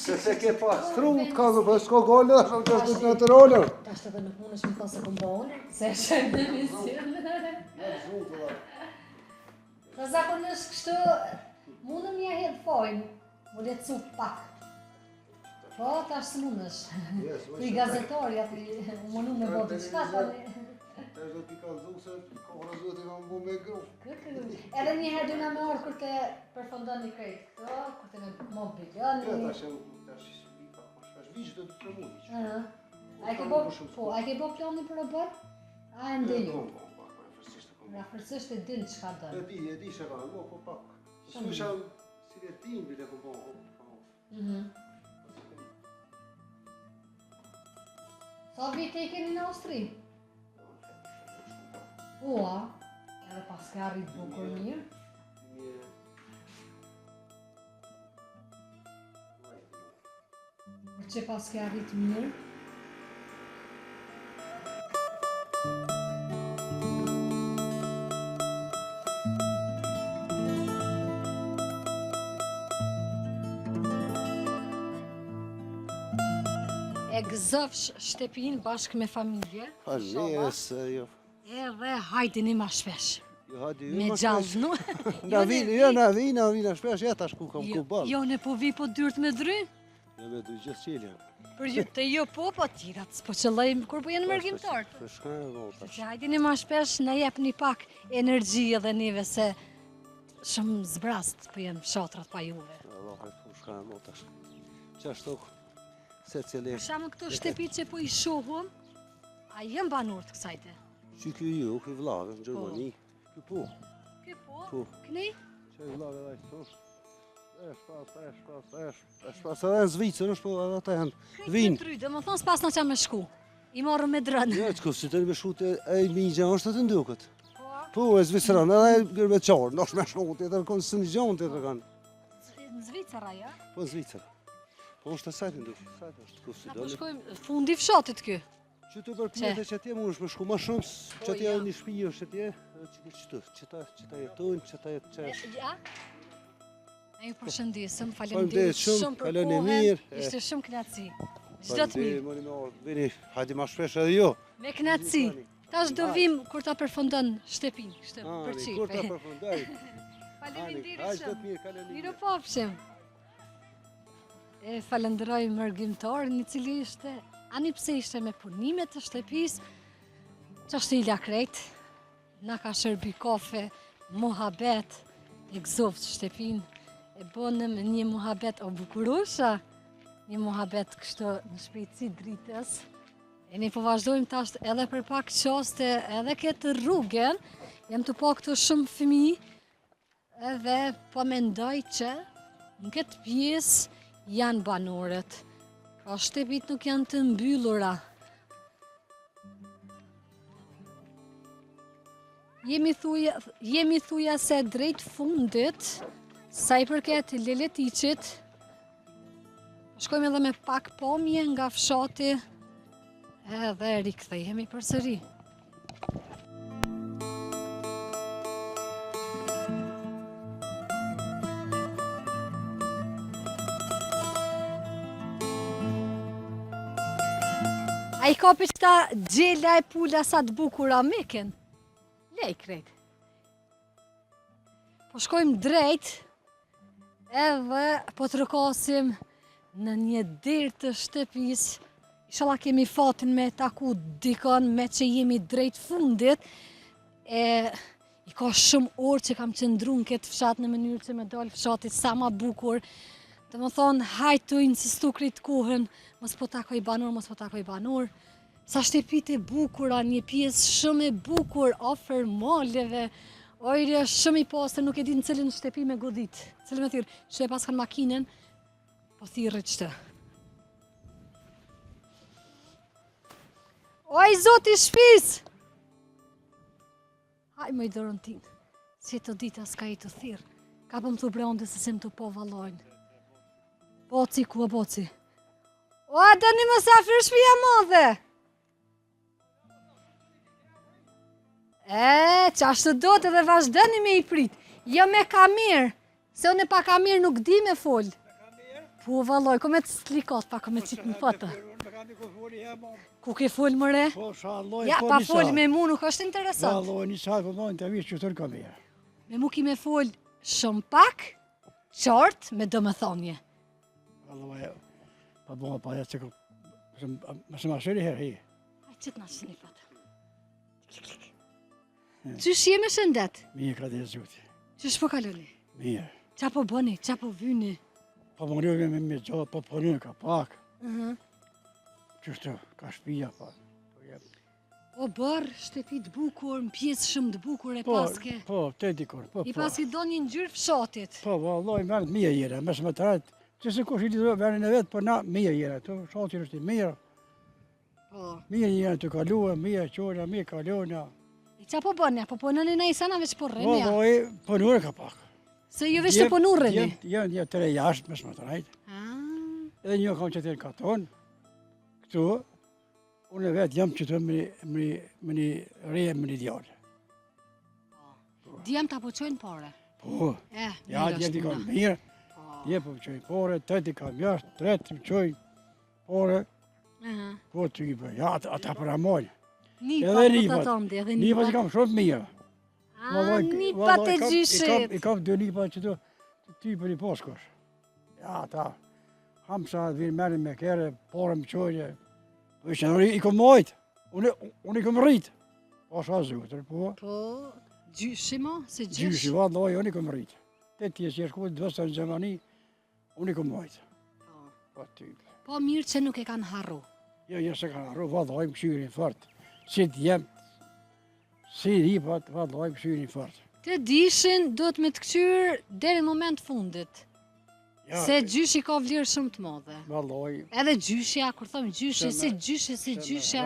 Speaker 4: Se ke pas strut, ka në për s'ko gole, është në këtë në të rollë.
Speaker 1: Tash të dhe nuk mund është më thonë se kom bonë, se shenë në mision. Në zakonisht kështu, mundëm një hedhë fojnë, më lecu pak. Po, tash së mund është. I gazetori, atë i mundu me botë qëka tani.
Speaker 4: Tash do t'i ka dhu se kohë zotë i kam bu me grufë.
Speaker 1: Edhe një herë dyna me orë kur te përfundon një krejt këto, kur te me mobilion.
Speaker 4: Tash vishë do të të mund.
Speaker 1: A e ke bo planin për robot? A e ndëllu? Rafërsisht e din çka do.
Speaker 4: E di që ka, po pak. Shumë sham, si dhe tim bile ku po.
Speaker 1: Sa vite i keni në Austri? Ua, edhe pas ka arrit bukur mirë. Për që pas ka arrit mirë? E gëzofsh shtëpin bashkë me familje.
Speaker 4: Faljes, jo.
Speaker 1: Edhe hajdini ma shpesh.
Speaker 4: Jo, hadi,
Speaker 1: Me gjallë, no?
Speaker 4: Na vina shpesh, ja tash ku kam ku ball.
Speaker 1: Jo, ne po vi po dyrt me dry.
Speaker 4: Jo me dy gjithë qelja.
Speaker 1: Për ju të jo po tirat, s'po qëlloj kur po jenë mërgjimtar.
Speaker 4: Për shka e volta.
Speaker 1: Se hajdini ma shpesh, na jep një pak energji edhe nive se shumë zbrast po jenë fshatrat pa juve.
Speaker 4: Allah, për shka e volta. Qashtu, se cili...
Speaker 1: Për shamë këto shtëpi që po i shohum, a jem banor të kësajte?
Speaker 4: Që kjo ju, kjo vlave në Gjermani. Kjo po.
Speaker 1: Kjo po?
Speaker 4: Po.
Speaker 1: Këni?
Speaker 4: Që e vlave dhe këto. Pas edhe në Zvicër është po edhe ata janë
Speaker 1: Këtë
Speaker 4: vinë.
Speaker 1: me tryde, më thonë s'pas na qa me shku. I marrë me drënë.
Speaker 4: Ja, që kësë të një me shute e migja është të ndukët.
Speaker 1: Po,
Speaker 4: Po, e Zvicëran, edhe gërbe qarë, ndosh me shku të jetër, konë së një gjonë të jetër kanë.
Speaker 1: në Zvicera, ja?
Speaker 4: Po, në Zvicër. Po, është të sajtë ndukë, sajtë është kësë
Speaker 1: Na
Speaker 4: të
Speaker 1: po
Speaker 4: dole.
Speaker 1: shkojmë fundi fshatit kë.
Speaker 4: Që të përpjetë që atje mu është me shku ma shumë, që atje
Speaker 1: ja.
Speaker 4: një shpi është atje, që ta jetojnë, që ta jetë qesh.
Speaker 1: Ja? E ju përshëndesëm,
Speaker 4: Faleminderit
Speaker 1: faleminderit
Speaker 4: shumë,
Speaker 1: shumë për
Speaker 4: kaloni
Speaker 1: kohën.
Speaker 4: mirë,
Speaker 1: Ishte shumë kënaqësi. Çdo të mirë.
Speaker 4: Moni me orë, vini, hajdi ma shpesh edhe jo.
Speaker 1: Me kënaqësi. Tash do vim kur ta përfundon shtëpin, kështu për
Speaker 4: Ani,
Speaker 1: çift.
Speaker 4: kur ta përfundoj.
Speaker 1: Faleminderit
Speaker 4: Hajde të
Speaker 1: shumë.
Speaker 4: mirë, kaloni mirë.
Speaker 1: Mirë pafshim. E falenderoj mërgjimtarin i cili ishte, ani pse ishte me punime të shtëpis, që është i lakrejt, na ka shërbi kafe, muhabet, e gëzoft shtëpin, e bonëm një muhabet o bukurusha, një muhabet kështu në shpejtësi dritës, e ne po vazhdojmë tash edhe për pak qaste, edhe këtë rrugën, jam të pa këtu shumë fëmijë, edhe po mendoj që në këtë pjesë janë banorët. Pra shtëpit nuk janë të mbyllura. Jemi thuja se drejt fundit, sa i përket Leletiqit, shkojmë edhe me pak pomje nga fshati edhe rikthehemi përsëri. A i kapi qëta gjela e pula sa të bukura meken? Lej krejt. Po shkojmë drejt edhe po të rëkosim në një derë të shtëpis. Inshallah kemi fatin me taku dikon me që jemi drejt fundit. I ka shumë orë që kam qëndru në këtë fshat në mënyrë që me dalë fshatit sa ma bukur. Të më thonë, hajtu insistu kritë kohën, mos po takoj banor. Sa shtëpit e bukura, një pjesë shumë e bukur, ofër maleve, ojre shumë i pasër, nuk e di në cilin shtëpi me godit. Cilin me thirë, që e pas kanë makinen, po thirë qëtë. Oj, zoti shpis! Haj, më i dorën tinë, që të dita s'ka i të thirë. Ka për më thu breonde se sim të po valojnë. Boci, ku e boci? O, da një mësafir shpia madhe! Qashtë do të dhe vazhdeni me i prit. Jo me kamirë, se unë e pa kamirë nuk di me folë. Po, valoj, ko me të slikot, pa ko me qitë në fotë. Ku ke folë mëre?
Speaker 5: Po, shalloj,
Speaker 1: Ja,
Speaker 5: po
Speaker 1: pa
Speaker 5: një
Speaker 1: folë
Speaker 5: sa.
Speaker 1: me mu nuk është interesant.
Speaker 5: Shalloj, një sa, po mojnë të vishë që tërë kamerë.
Speaker 1: Me mu ki me folë shumë pak, qartë, me dëmëthonje.
Speaker 5: Shalloj, pa bëma pa jetë që ku, mësë ma shëri herë hi.
Speaker 1: Haj, qëtë nga që një fotë. Qysh jemi shëndet?
Speaker 5: Mije ka dhe zhuti.
Speaker 1: Qysh po kaloni?
Speaker 5: Mije.
Speaker 1: Qa po bëni, qa po vyni?
Speaker 5: Pa më rrëve me gjatë, pa përnë ka pak. Qështu, ka shpija pa.
Speaker 1: O bërë, shtëpit bukur, në pjesë shumë të bukur e paske.
Speaker 5: Po, te dikur, po,
Speaker 1: I
Speaker 5: po.
Speaker 1: paske do një njërë fshatit.
Speaker 5: Po, valloj, mërët mije jere, mësë më të rajtë. Që se kush i të venin e vetë, po na mije jere. Të shatin është i mirë.
Speaker 1: Po.
Speaker 5: Mije jere të kaluë, mije qona, mije kalona.
Speaker 1: I qa po bënja, po ponëni na i sana veç po rënja.
Speaker 5: Valloj, përnure ka pak.
Speaker 1: Se ju veç të ponu rëni.
Speaker 5: Janë një të jashtë, mësë më të rajtë. Edhe një kam që të në katon, këtu, unë e vetë jam që të më një reje, më një djallë.
Speaker 1: Djem të apo qojnë pare.
Speaker 5: Po, ja, djeti kam mirë, dje po më qojnë pare, tëti kam jashtë, tretë më qojnë pare, po të i bërë, ja, ata për amojnë.
Speaker 1: Nipa
Speaker 5: Edhe
Speaker 1: po të
Speaker 5: nipat,
Speaker 1: tomdi, edhe
Speaker 5: nipat i
Speaker 1: nipa.
Speaker 5: kam shumë mirë.
Speaker 1: Nipat e gjyshit.
Speaker 5: I kam 2 nipa që të ty për i poskosh. Ja, ta, hamsa vinë merin me kere, pare më qojnë, po ishte në i kom mojtë, unë i kom rritë. Po sa zutër, po.
Speaker 1: Po, gjyshi mo, se gjysh.
Speaker 5: Gjyshi, valloj, unë i kom rritë. Te ti e si shku, dëvësta në Gjermani, unë i kom mojtë. Po ty.
Speaker 1: Po mirë që nuk e kanë harru.
Speaker 5: Jo, se kanë arru, valloj, më këshyrin fort. Si t'jem, si ripat, valloj, më këshyrin fort.
Speaker 1: Të dishin do të me të këqyrë deri në moment fundit.
Speaker 5: Ja,
Speaker 1: Se gjyshi ka vlerë shumë të madhe.
Speaker 5: valloj,
Speaker 1: Edhe gjyshja, kur thëmë gjyshi, si gjyshja.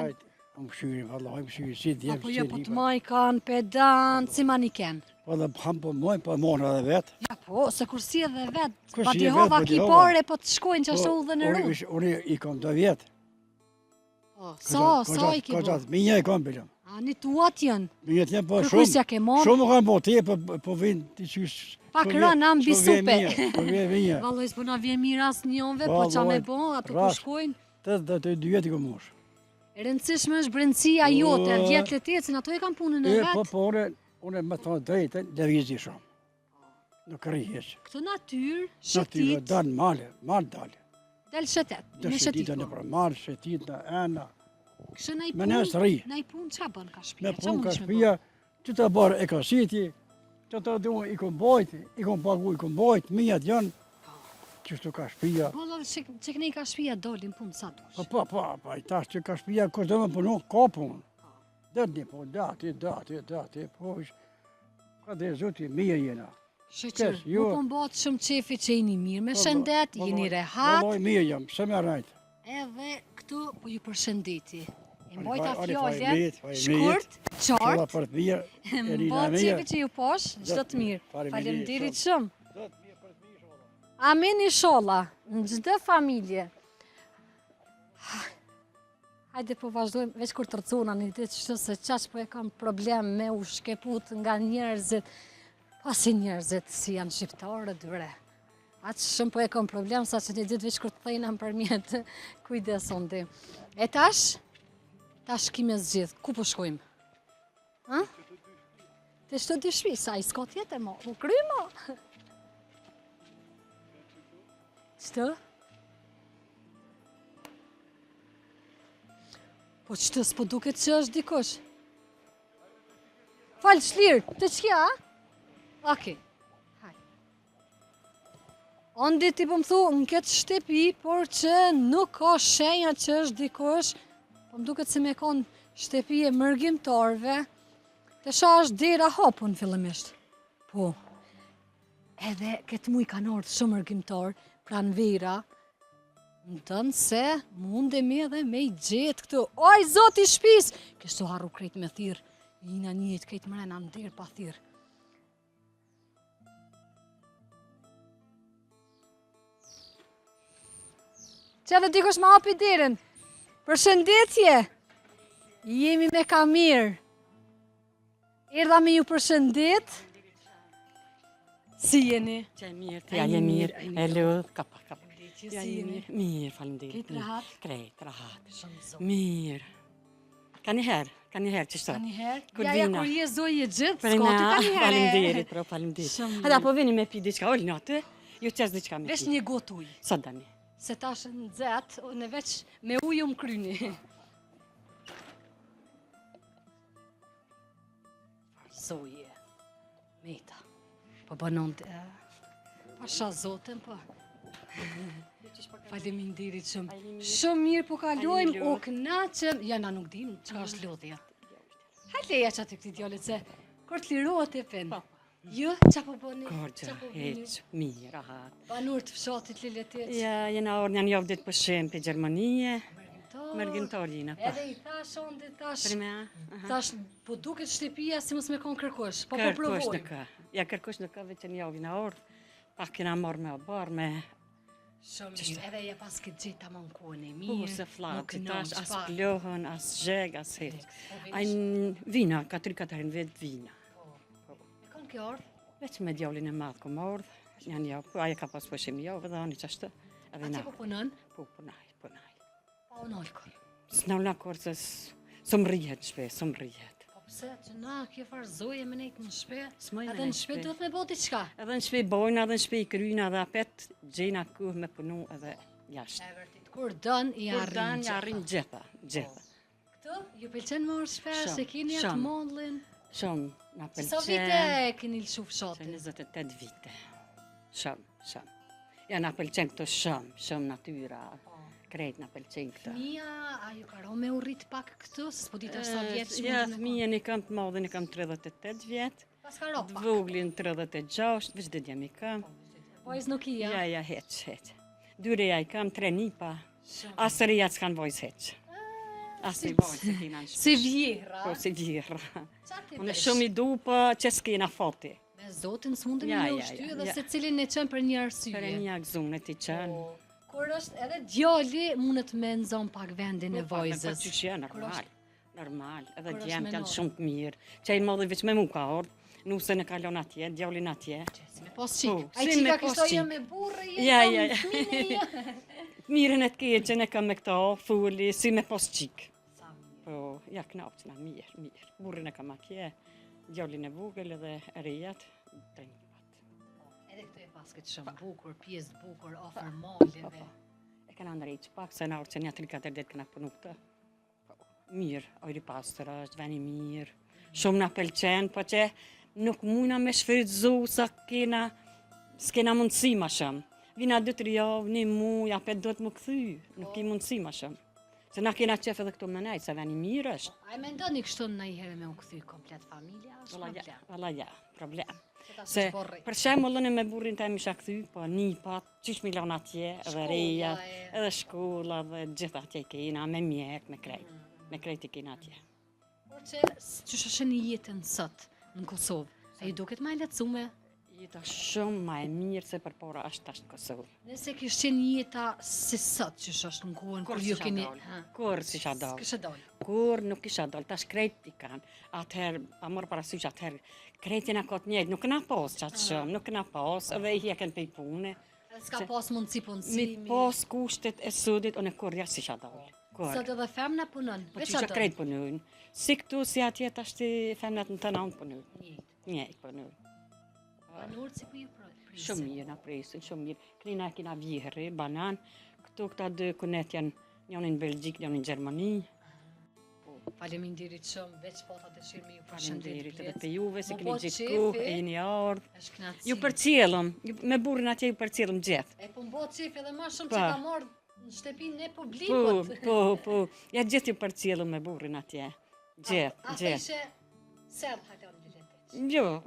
Speaker 5: më këshyrin, valloj, më këshyrin, si t'jem,
Speaker 1: Apo
Speaker 5: si
Speaker 1: jo, po të
Speaker 5: ripat.
Speaker 1: maj kanë, pedant, si maniken.
Speaker 5: Po dhe ham po mojnë, po mojnë edhe vetë.
Speaker 1: Ja po, se kur si edhe vetë,
Speaker 5: Kur
Speaker 1: pa
Speaker 5: si e
Speaker 1: dihova
Speaker 5: vet,
Speaker 1: ki
Speaker 5: pa
Speaker 1: pare, po të shkojnë që ashtë u dhe në
Speaker 5: unë-
Speaker 1: rrugë.
Speaker 5: Unë i kom 2 vjetë.
Speaker 1: Sa i ki bo?
Speaker 5: Koqat, minja i kom bilëm.
Speaker 1: A një tuat janë.
Speaker 5: Minja t'jem po
Speaker 1: Kërkuesja ke marrë?
Speaker 5: Shumë kanë po te, po vinë t'i qysh.
Speaker 1: Pak rënë, am bisupe.
Speaker 5: Po vjen minja.
Speaker 1: Valloj, s'po na vjen mirë as njënve, po qa me bo, ato ku
Speaker 5: rash.
Speaker 1: shkojnë.
Speaker 5: 82 vjetë i kom mosh.
Speaker 1: E rëndësishme është brendësia jote, vjetë letecin, ato e kam punën e
Speaker 5: Po,
Speaker 1: vetë.
Speaker 5: po, unë me thonë drejtën, lëvizji shumë. Nuk rri heq.
Speaker 1: Këtë natyrë,
Speaker 5: Natyra,
Speaker 1: shëtit,
Speaker 5: dalë malë dalë.
Speaker 1: del shëtet,
Speaker 5: Të
Speaker 1: me shëtit
Speaker 5: shëtitën e
Speaker 1: po.
Speaker 5: për malë, shëtit në ena.
Speaker 1: Kështë na i
Speaker 5: Me nesë rri.
Speaker 1: punë, na i punë, qa bën ka
Speaker 5: Me
Speaker 1: shpia, qa
Speaker 5: punë ka
Speaker 1: mund shme
Speaker 5: shpia,
Speaker 1: bën?
Speaker 5: që të barë e ka siti, që të du i kom bojt, i kom pagu, i kom bojt, mijat janë, qështu ka shpia.
Speaker 1: Valla, që këne i ka shpia dolin punë sa dush.
Speaker 5: Po, i tash që ka shpia, kështë do me punu, ka punë. Dhe një punë, dati, po, ka dhe zuti, mija jena.
Speaker 1: Shqyqër,
Speaker 5: ju-
Speaker 1: nuk po mbat shumë qefi që jeni mirë me shëndet, jeni rehat,
Speaker 5: Vallaj mirë jam, se më rajt.
Speaker 1: edhe këtu po ju përshëndeti. E
Speaker 5: Ani
Speaker 1: mbajta
Speaker 5: faleminderit,
Speaker 1: fjallet,
Speaker 5: faleminderit.
Speaker 1: shkurt,
Speaker 5: Qolla
Speaker 1: qartë,
Speaker 5: për të mirë, e rina
Speaker 1: mbat
Speaker 5: mirë.
Speaker 1: qefi që ju posh, çdo të mirë.
Speaker 5: Faleminderit
Speaker 1: Faleminderit shumë.
Speaker 5: Do të mirë për të mirë sholla.
Speaker 1: Amin inshallah, në çdo familje. Hajde po vazhdojmë, veç kur tërcuna një ditë që se qash po e kam problem me u shkeput nga njerëzit, pasi njerëzit si janë shqiptarët bre. Atë shumë po e kam problem, sa që një ditë veç kur të thejna në përmjet, kujdeson ti. E tash kime zgjidh, ku po shkojmë? Ha? Te shto dy shpi, sa i s'ka tjetë e mo, u kryma. Qëtë? Po qëtë s'po duket që është dikush? Falë shlirë, të qëja? Oke, haj. Ondi ti po më thu në këtë shtepi, por që nuk ka shenja që është dikush, po më duket se me konë shtepi e mërgjimtarve, të sha është dera hapun fillimisht. Po, edhe këtë mu i kanë ardhë shumë mërgjimtar, pranë vera, më tënë se mundemi edhe me i gjetë këtu. Oj, zoti shpis! Kështu harru krejt me thirë, jina njët krejt mrena në dirë pa thirë. Që edhe dikush ma hapi dirën. Përshëndetje! Jemi me Kamir. Erdha me ju përshëndet. Si jeni?
Speaker 6: Që e mirë,
Speaker 1: Ai
Speaker 6: ja je mirë,
Speaker 1: mirë,
Speaker 6: e lodh, kapa.
Speaker 1: Si
Speaker 6: Ja je
Speaker 1: jeni?
Speaker 6: mirë, mirë, faleminderit.
Speaker 1: Krejt rahat?
Speaker 6: Krejt, rahat.
Speaker 1: Shumë zonë.
Speaker 6: Mirë. Ka një herë që
Speaker 1: Ka
Speaker 6: shto.
Speaker 1: njëherë?
Speaker 6: Kur
Speaker 1: Ja,
Speaker 6: vina.
Speaker 1: kur je zoj e gjithë,
Speaker 6: Për
Speaker 1: s'ka ty ka njëherë.
Speaker 6: faleminderit, pro faleminderit.
Speaker 1: Shumë
Speaker 6: Hada, po vini me pi diçka, ol natë, ju qes diçka me
Speaker 1: Vesh
Speaker 6: pi.
Speaker 1: një gotë ujë,
Speaker 6: Sa dani?
Speaker 1: se tash në zetë, në veç me ujë më kryni. Zoje, meta, po banon të... Pasha zotën, po. Faleminderit shumë. Shumë mirë po kalojmë, o knaqëm. Ja, na nuk dim çka është lodhja. Hajde leja që aty këti djallit, se kur të lirohet e pen. Jo, qa po bëni?
Speaker 6: Korgja,
Speaker 1: Qa po bëni?
Speaker 6: heq, mirë, rahat.
Speaker 1: Banur të fshatit Liletic.
Speaker 6: Ja, jena orë një javë ditë për shemë për Gjermanie,
Speaker 1: Mërgjimtar.
Speaker 6: mërgjimtar jena, pa.
Speaker 1: Edhe i thash ondi, thash,
Speaker 6: Për me,
Speaker 1: thash, po duket shtëpia si mos me kon kërkosh, po po
Speaker 6: kërkosh
Speaker 1: provoj.
Speaker 6: në ka. Ja, kërkosh në ka veç një javë jena orë, pak kena marrë me obarë, me
Speaker 1: Shumë mirë, edhe ja pas këtë gjithë tamam kohën e
Speaker 6: Po,
Speaker 1: mirë.
Speaker 6: se flatë,
Speaker 1: nuk
Speaker 6: tash
Speaker 1: nëmë,
Speaker 6: as
Speaker 1: çfarë.
Speaker 6: plohën, as zheg, as heq.
Speaker 1: Po,
Speaker 6: Ajnë vina, ka 3-4 vetë vina.
Speaker 1: Me kon kjo ardhë?
Speaker 6: Veç me djallin e madhë kom ardhë, janë javë, po aje ka pas pëshim javë dhe anë i qashtë. Edhe
Speaker 1: Ati
Speaker 6: na,
Speaker 1: po punën?
Speaker 6: po punaj.
Speaker 1: Pa unë alkohol.
Speaker 6: S'na la korë se së më rrihet shpe, së më rrihet.
Speaker 1: Po pse që na kjo farë zoje me nejtë në shpe,
Speaker 6: S'moj me
Speaker 1: edhe në
Speaker 6: nejtë
Speaker 1: shpe
Speaker 6: shpe.
Speaker 1: duhet me boti qka.
Speaker 6: Edhe në shpe bojna, edhe në shpe i kryna, edhe apet gjena kuh me punu edhe jashtë.
Speaker 1: E vërtit, kur dën i
Speaker 6: Kur
Speaker 1: arrin.
Speaker 6: dan, ja arrin gjitha.
Speaker 1: Këtu, ju pëlqen më orë shpesh,
Speaker 6: Shumë,
Speaker 1: se keni atë
Speaker 6: shumë.
Speaker 1: mondlin.
Speaker 6: Shumë, na
Speaker 1: Që sa vite
Speaker 6: pëlqen.
Speaker 1: e keni lëshu
Speaker 6: Që
Speaker 1: fshatin?
Speaker 6: 28 vite. Shumë. Ja, na pëlqen këto shumë natyra. Krejt na pëlqen këto.
Speaker 1: Fëmija, a ju ka ro me u rrit pak këtu, se s'po ditë sa vjetë që
Speaker 6: Ja,
Speaker 1: mund të me
Speaker 6: fëmijën i kam të madhen i kam 38 vjetë,
Speaker 1: Pas ka ro
Speaker 6: të
Speaker 1: pak.
Speaker 6: voglin 36, veç dhe djem i kam.
Speaker 1: Vojz nuk i ja.
Speaker 6: Ja, heq. Dyreja i kam, 3 nipa,
Speaker 1: Shumë.
Speaker 6: asë rria s'kan vojz heq. Asë
Speaker 1: si-
Speaker 6: i vojz e kina në
Speaker 1: Si
Speaker 6: shpesh.
Speaker 1: vjera.
Speaker 6: Po, si vjera.
Speaker 1: Qati
Speaker 6: Unë
Speaker 1: vesh?
Speaker 6: shumë i du, po që s'kena fati.
Speaker 1: Me zotin s'mundemi
Speaker 6: Ja,
Speaker 1: me
Speaker 6: ja,
Speaker 1: ushty
Speaker 6: ja,
Speaker 1: dhe
Speaker 6: ja.
Speaker 1: se cilin e qënë për një arsye.
Speaker 6: Për e një akzune ti qanë.
Speaker 1: Po, kur është edhe djali, mundet me nëzon pak vendin e
Speaker 6: Po,
Speaker 1: vojzës.
Speaker 6: që që
Speaker 1: Kur
Speaker 6: normal. Normal, edhe
Speaker 1: kur është
Speaker 6: djemë
Speaker 1: menor.
Speaker 6: janë shumë të mirë. Që i modhi veç me mu ka ardhë, nusën e kalon atje, djallin atje.
Speaker 1: Si me pos qik.
Speaker 6: Po,
Speaker 1: Ai
Speaker 6: si me
Speaker 1: qika
Speaker 6: pos
Speaker 1: kishto
Speaker 6: qik.
Speaker 1: jo me burë,
Speaker 6: Ja, ja, ja.
Speaker 1: fëmine jo.
Speaker 6: Mirën e të keqen e kam me këto, fulli, si me pos qik.
Speaker 1: Sa mirë.
Speaker 6: Po, ja knapçna, mirë. Burrin e kam atje, djallin e vogël edhe rijat, të një pat.
Speaker 1: Edhe këtu e pas këtë shumë bukur, pjesë bukur, ofër maleve.
Speaker 6: E kena ndrejtë pak, se në orë që një 3-4 ditë kena punu këtë. Po, mirë, ojri pastër është, veni mirë. Shumë na pëlqen, po që nuk mujna me shfrytzu sa s'kena mundësi ma shumë. Vina 2-3 javë, një muj, apet do të më këthy, nuk i mundësi ma shumë. Se na kena qef edhe këtu më nejtë, se veni mirë është.
Speaker 1: A e me ndoni kështu në i herë me u këthy komplet familja, është
Speaker 6: Valla ja,
Speaker 1: problem.
Speaker 6: valla ja, problem. Se për shembull me burrin tim isha kthy, po nipat, çish milon atje, edhe reja, edhe shkolla dhe gjithë atje kena me mjek, me krejt i kena atje.
Speaker 1: Por që është një jetën sot në Kosovë? A ju duket ma e lehtësume?
Speaker 6: Jeta shumë ma e mirë se përpara është tash në Kosovë.
Speaker 1: Nëse kishte një jeta si sot që është në kohën kur ju keni...
Speaker 6: Kur si isha dal.
Speaker 1: Kështë dal.
Speaker 6: Kur nuk isha dal, tash krejt i kanë. Atëherë, pa marrë parasysh atëherë, krejt jena kot njëjtë, nuk kena pas qatë shumë, nuk kena pas, edhe i hjeken pej pune.
Speaker 1: S'ka pas mundësi
Speaker 6: Mi
Speaker 1: punësimi.
Speaker 6: pas kushtet e sudit, unë kur jashtë isha dal. Kur.
Speaker 1: Sot edhe femna punon.
Speaker 6: Po që krejt punojnë. Si këtu, si atje tash ti femnat në të nanë punojnë. Njëjtë punojnë.
Speaker 1: Banorët si ku ju prisin?
Speaker 6: Shumë mirë na presin, shumë mirë. Kënina kena vjehri, banan. Këtu këta dy kunet janë, njënë në Belgjik, njënë në Gjermani.
Speaker 1: Faleminderit shumë, veç pata dëshirë me ju
Speaker 6: Faleminderit edhe
Speaker 1: përshëndet.
Speaker 6: pe juve, se
Speaker 1: Mo
Speaker 6: keni
Speaker 1: po
Speaker 6: gjithë
Speaker 1: qefi.
Speaker 6: kohë, e jeni ardhë.
Speaker 1: Është knatësi.
Speaker 6: Ju përcjellëm, me burrin atje ju përcjellëm gjithë.
Speaker 1: E po mbo qef edhe ma shumë
Speaker 6: Pa.
Speaker 1: që ka marrë në shtëpinë e
Speaker 6: Po,
Speaker 1: publikut.
Speaker 6: po. Ja gjithë ju përcjellëm me burrin atje. Gjithë,
Speaker 1: Ata
Speaker 6: gjithë.
Speaker 1: ishe sel hajton bileteq.
Speaker 6: Jo,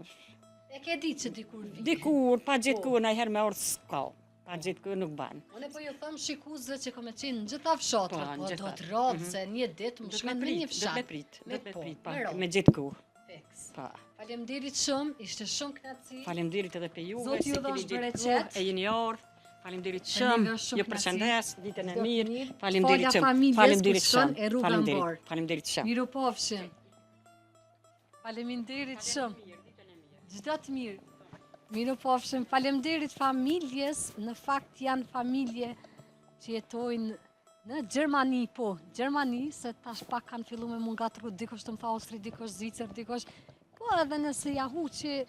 Speaker 1: E ke ditë që dikur vi.
Speaker 6: dikur, pa gjithë kohë, na herë me orë s'ka. Pa gjithë kohë nuk banë.
Speaker 1: Unë po ju thëmë shikuzve që kome qenë në gjitha fshatrat,
Speaker 6: Po, në
Speaker 1: po
Speaker 6: gjitha.
Speaker 1: do të radhë se një ditë më
Speaker 6: Do të
Speaker 1: shkon
Speaker 6: me
Speaker 1: në një
Speaker 6: prit, do
Speaker 1: fshat.
Speaker 6: të me prit, do të me
Speaker 1: po,
Speaker 6: prit, pa,
Speaker 1: me radhë.
Speaker 6: me gjithë kohë.
Speaker 1: Feks.
Speaker 6: Pa.
Speaker 1: Faleminderit shumë, ishte shumë knatësi.
Speaker 6: Faleminderit edhe pe juve,
Speaker 1: Zoti
Speaker 6: se
Speaker 1: ju
Speaker 6: keni
Speaker 1: dhash
Speaker 6: gjithë
Speaker 1: bereqet.
Speaker 6: kohë, e jeni ardhë. Faleminderit
Speaker 1: Neve
Speaker 6: shumë,
Speaker 1: shumë
Speaker 6: ju
Speaker 1: knatësi.
Speaker 6: përshëndes, ditën e
Speaker 1: Çdo të
Speaker 6: mirë.
Speaker 1: mirë.
Speaker 6: Faleminderit
Speaker 1: Falja
Speaker 6: shumë.
Speaker 1: familjes
Speaker 6: Faleminderit
Speaker 1: kur shkon
Speaker 6: shumë.
Speaker 1: e rruga mbar.
Speaker 6: Faleminderit shumë.
Speaker 1: Miru pofshim. Faleminderit shumë. Çdo të mirë. Miru pofshim. Faleminderit familjes, në fakt janë familje që jetojnë në Gjermani, po, Gjermani, se tash pak kanë fillu me mungatru, dikush të më tha Austri, dikush Zvicër, dikush, po edhe nëse jahu që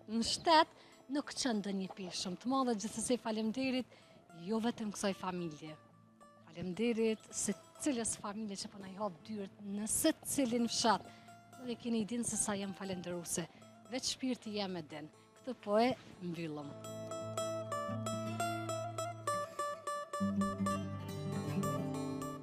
Speaker 1: në shtet, nuk qënë dë një pishë shumë të madhe, gjithsesi faleminderit, jo vetëm kësaj familje. Faleminderit se cilës familje që po na i hap dyert në se cilin fshat. Dhe keni dinë se sa jam falenderuse. Veç shpirti jam e den. Këtë po e mbyllëm.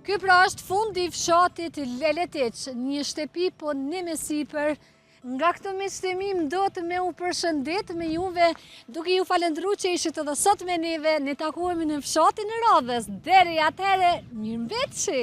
Speaker 1: Ky pra është fundi i fshatit Leleteq, një shtëpi po një me sipër. Nga këtë miqtemi do të me u përshëndet me juve, duke ju falendru që ishit edhe sot me neve, ne takohemi në fshatin e Radhës. Deri atëherë, mirëmbëjtje.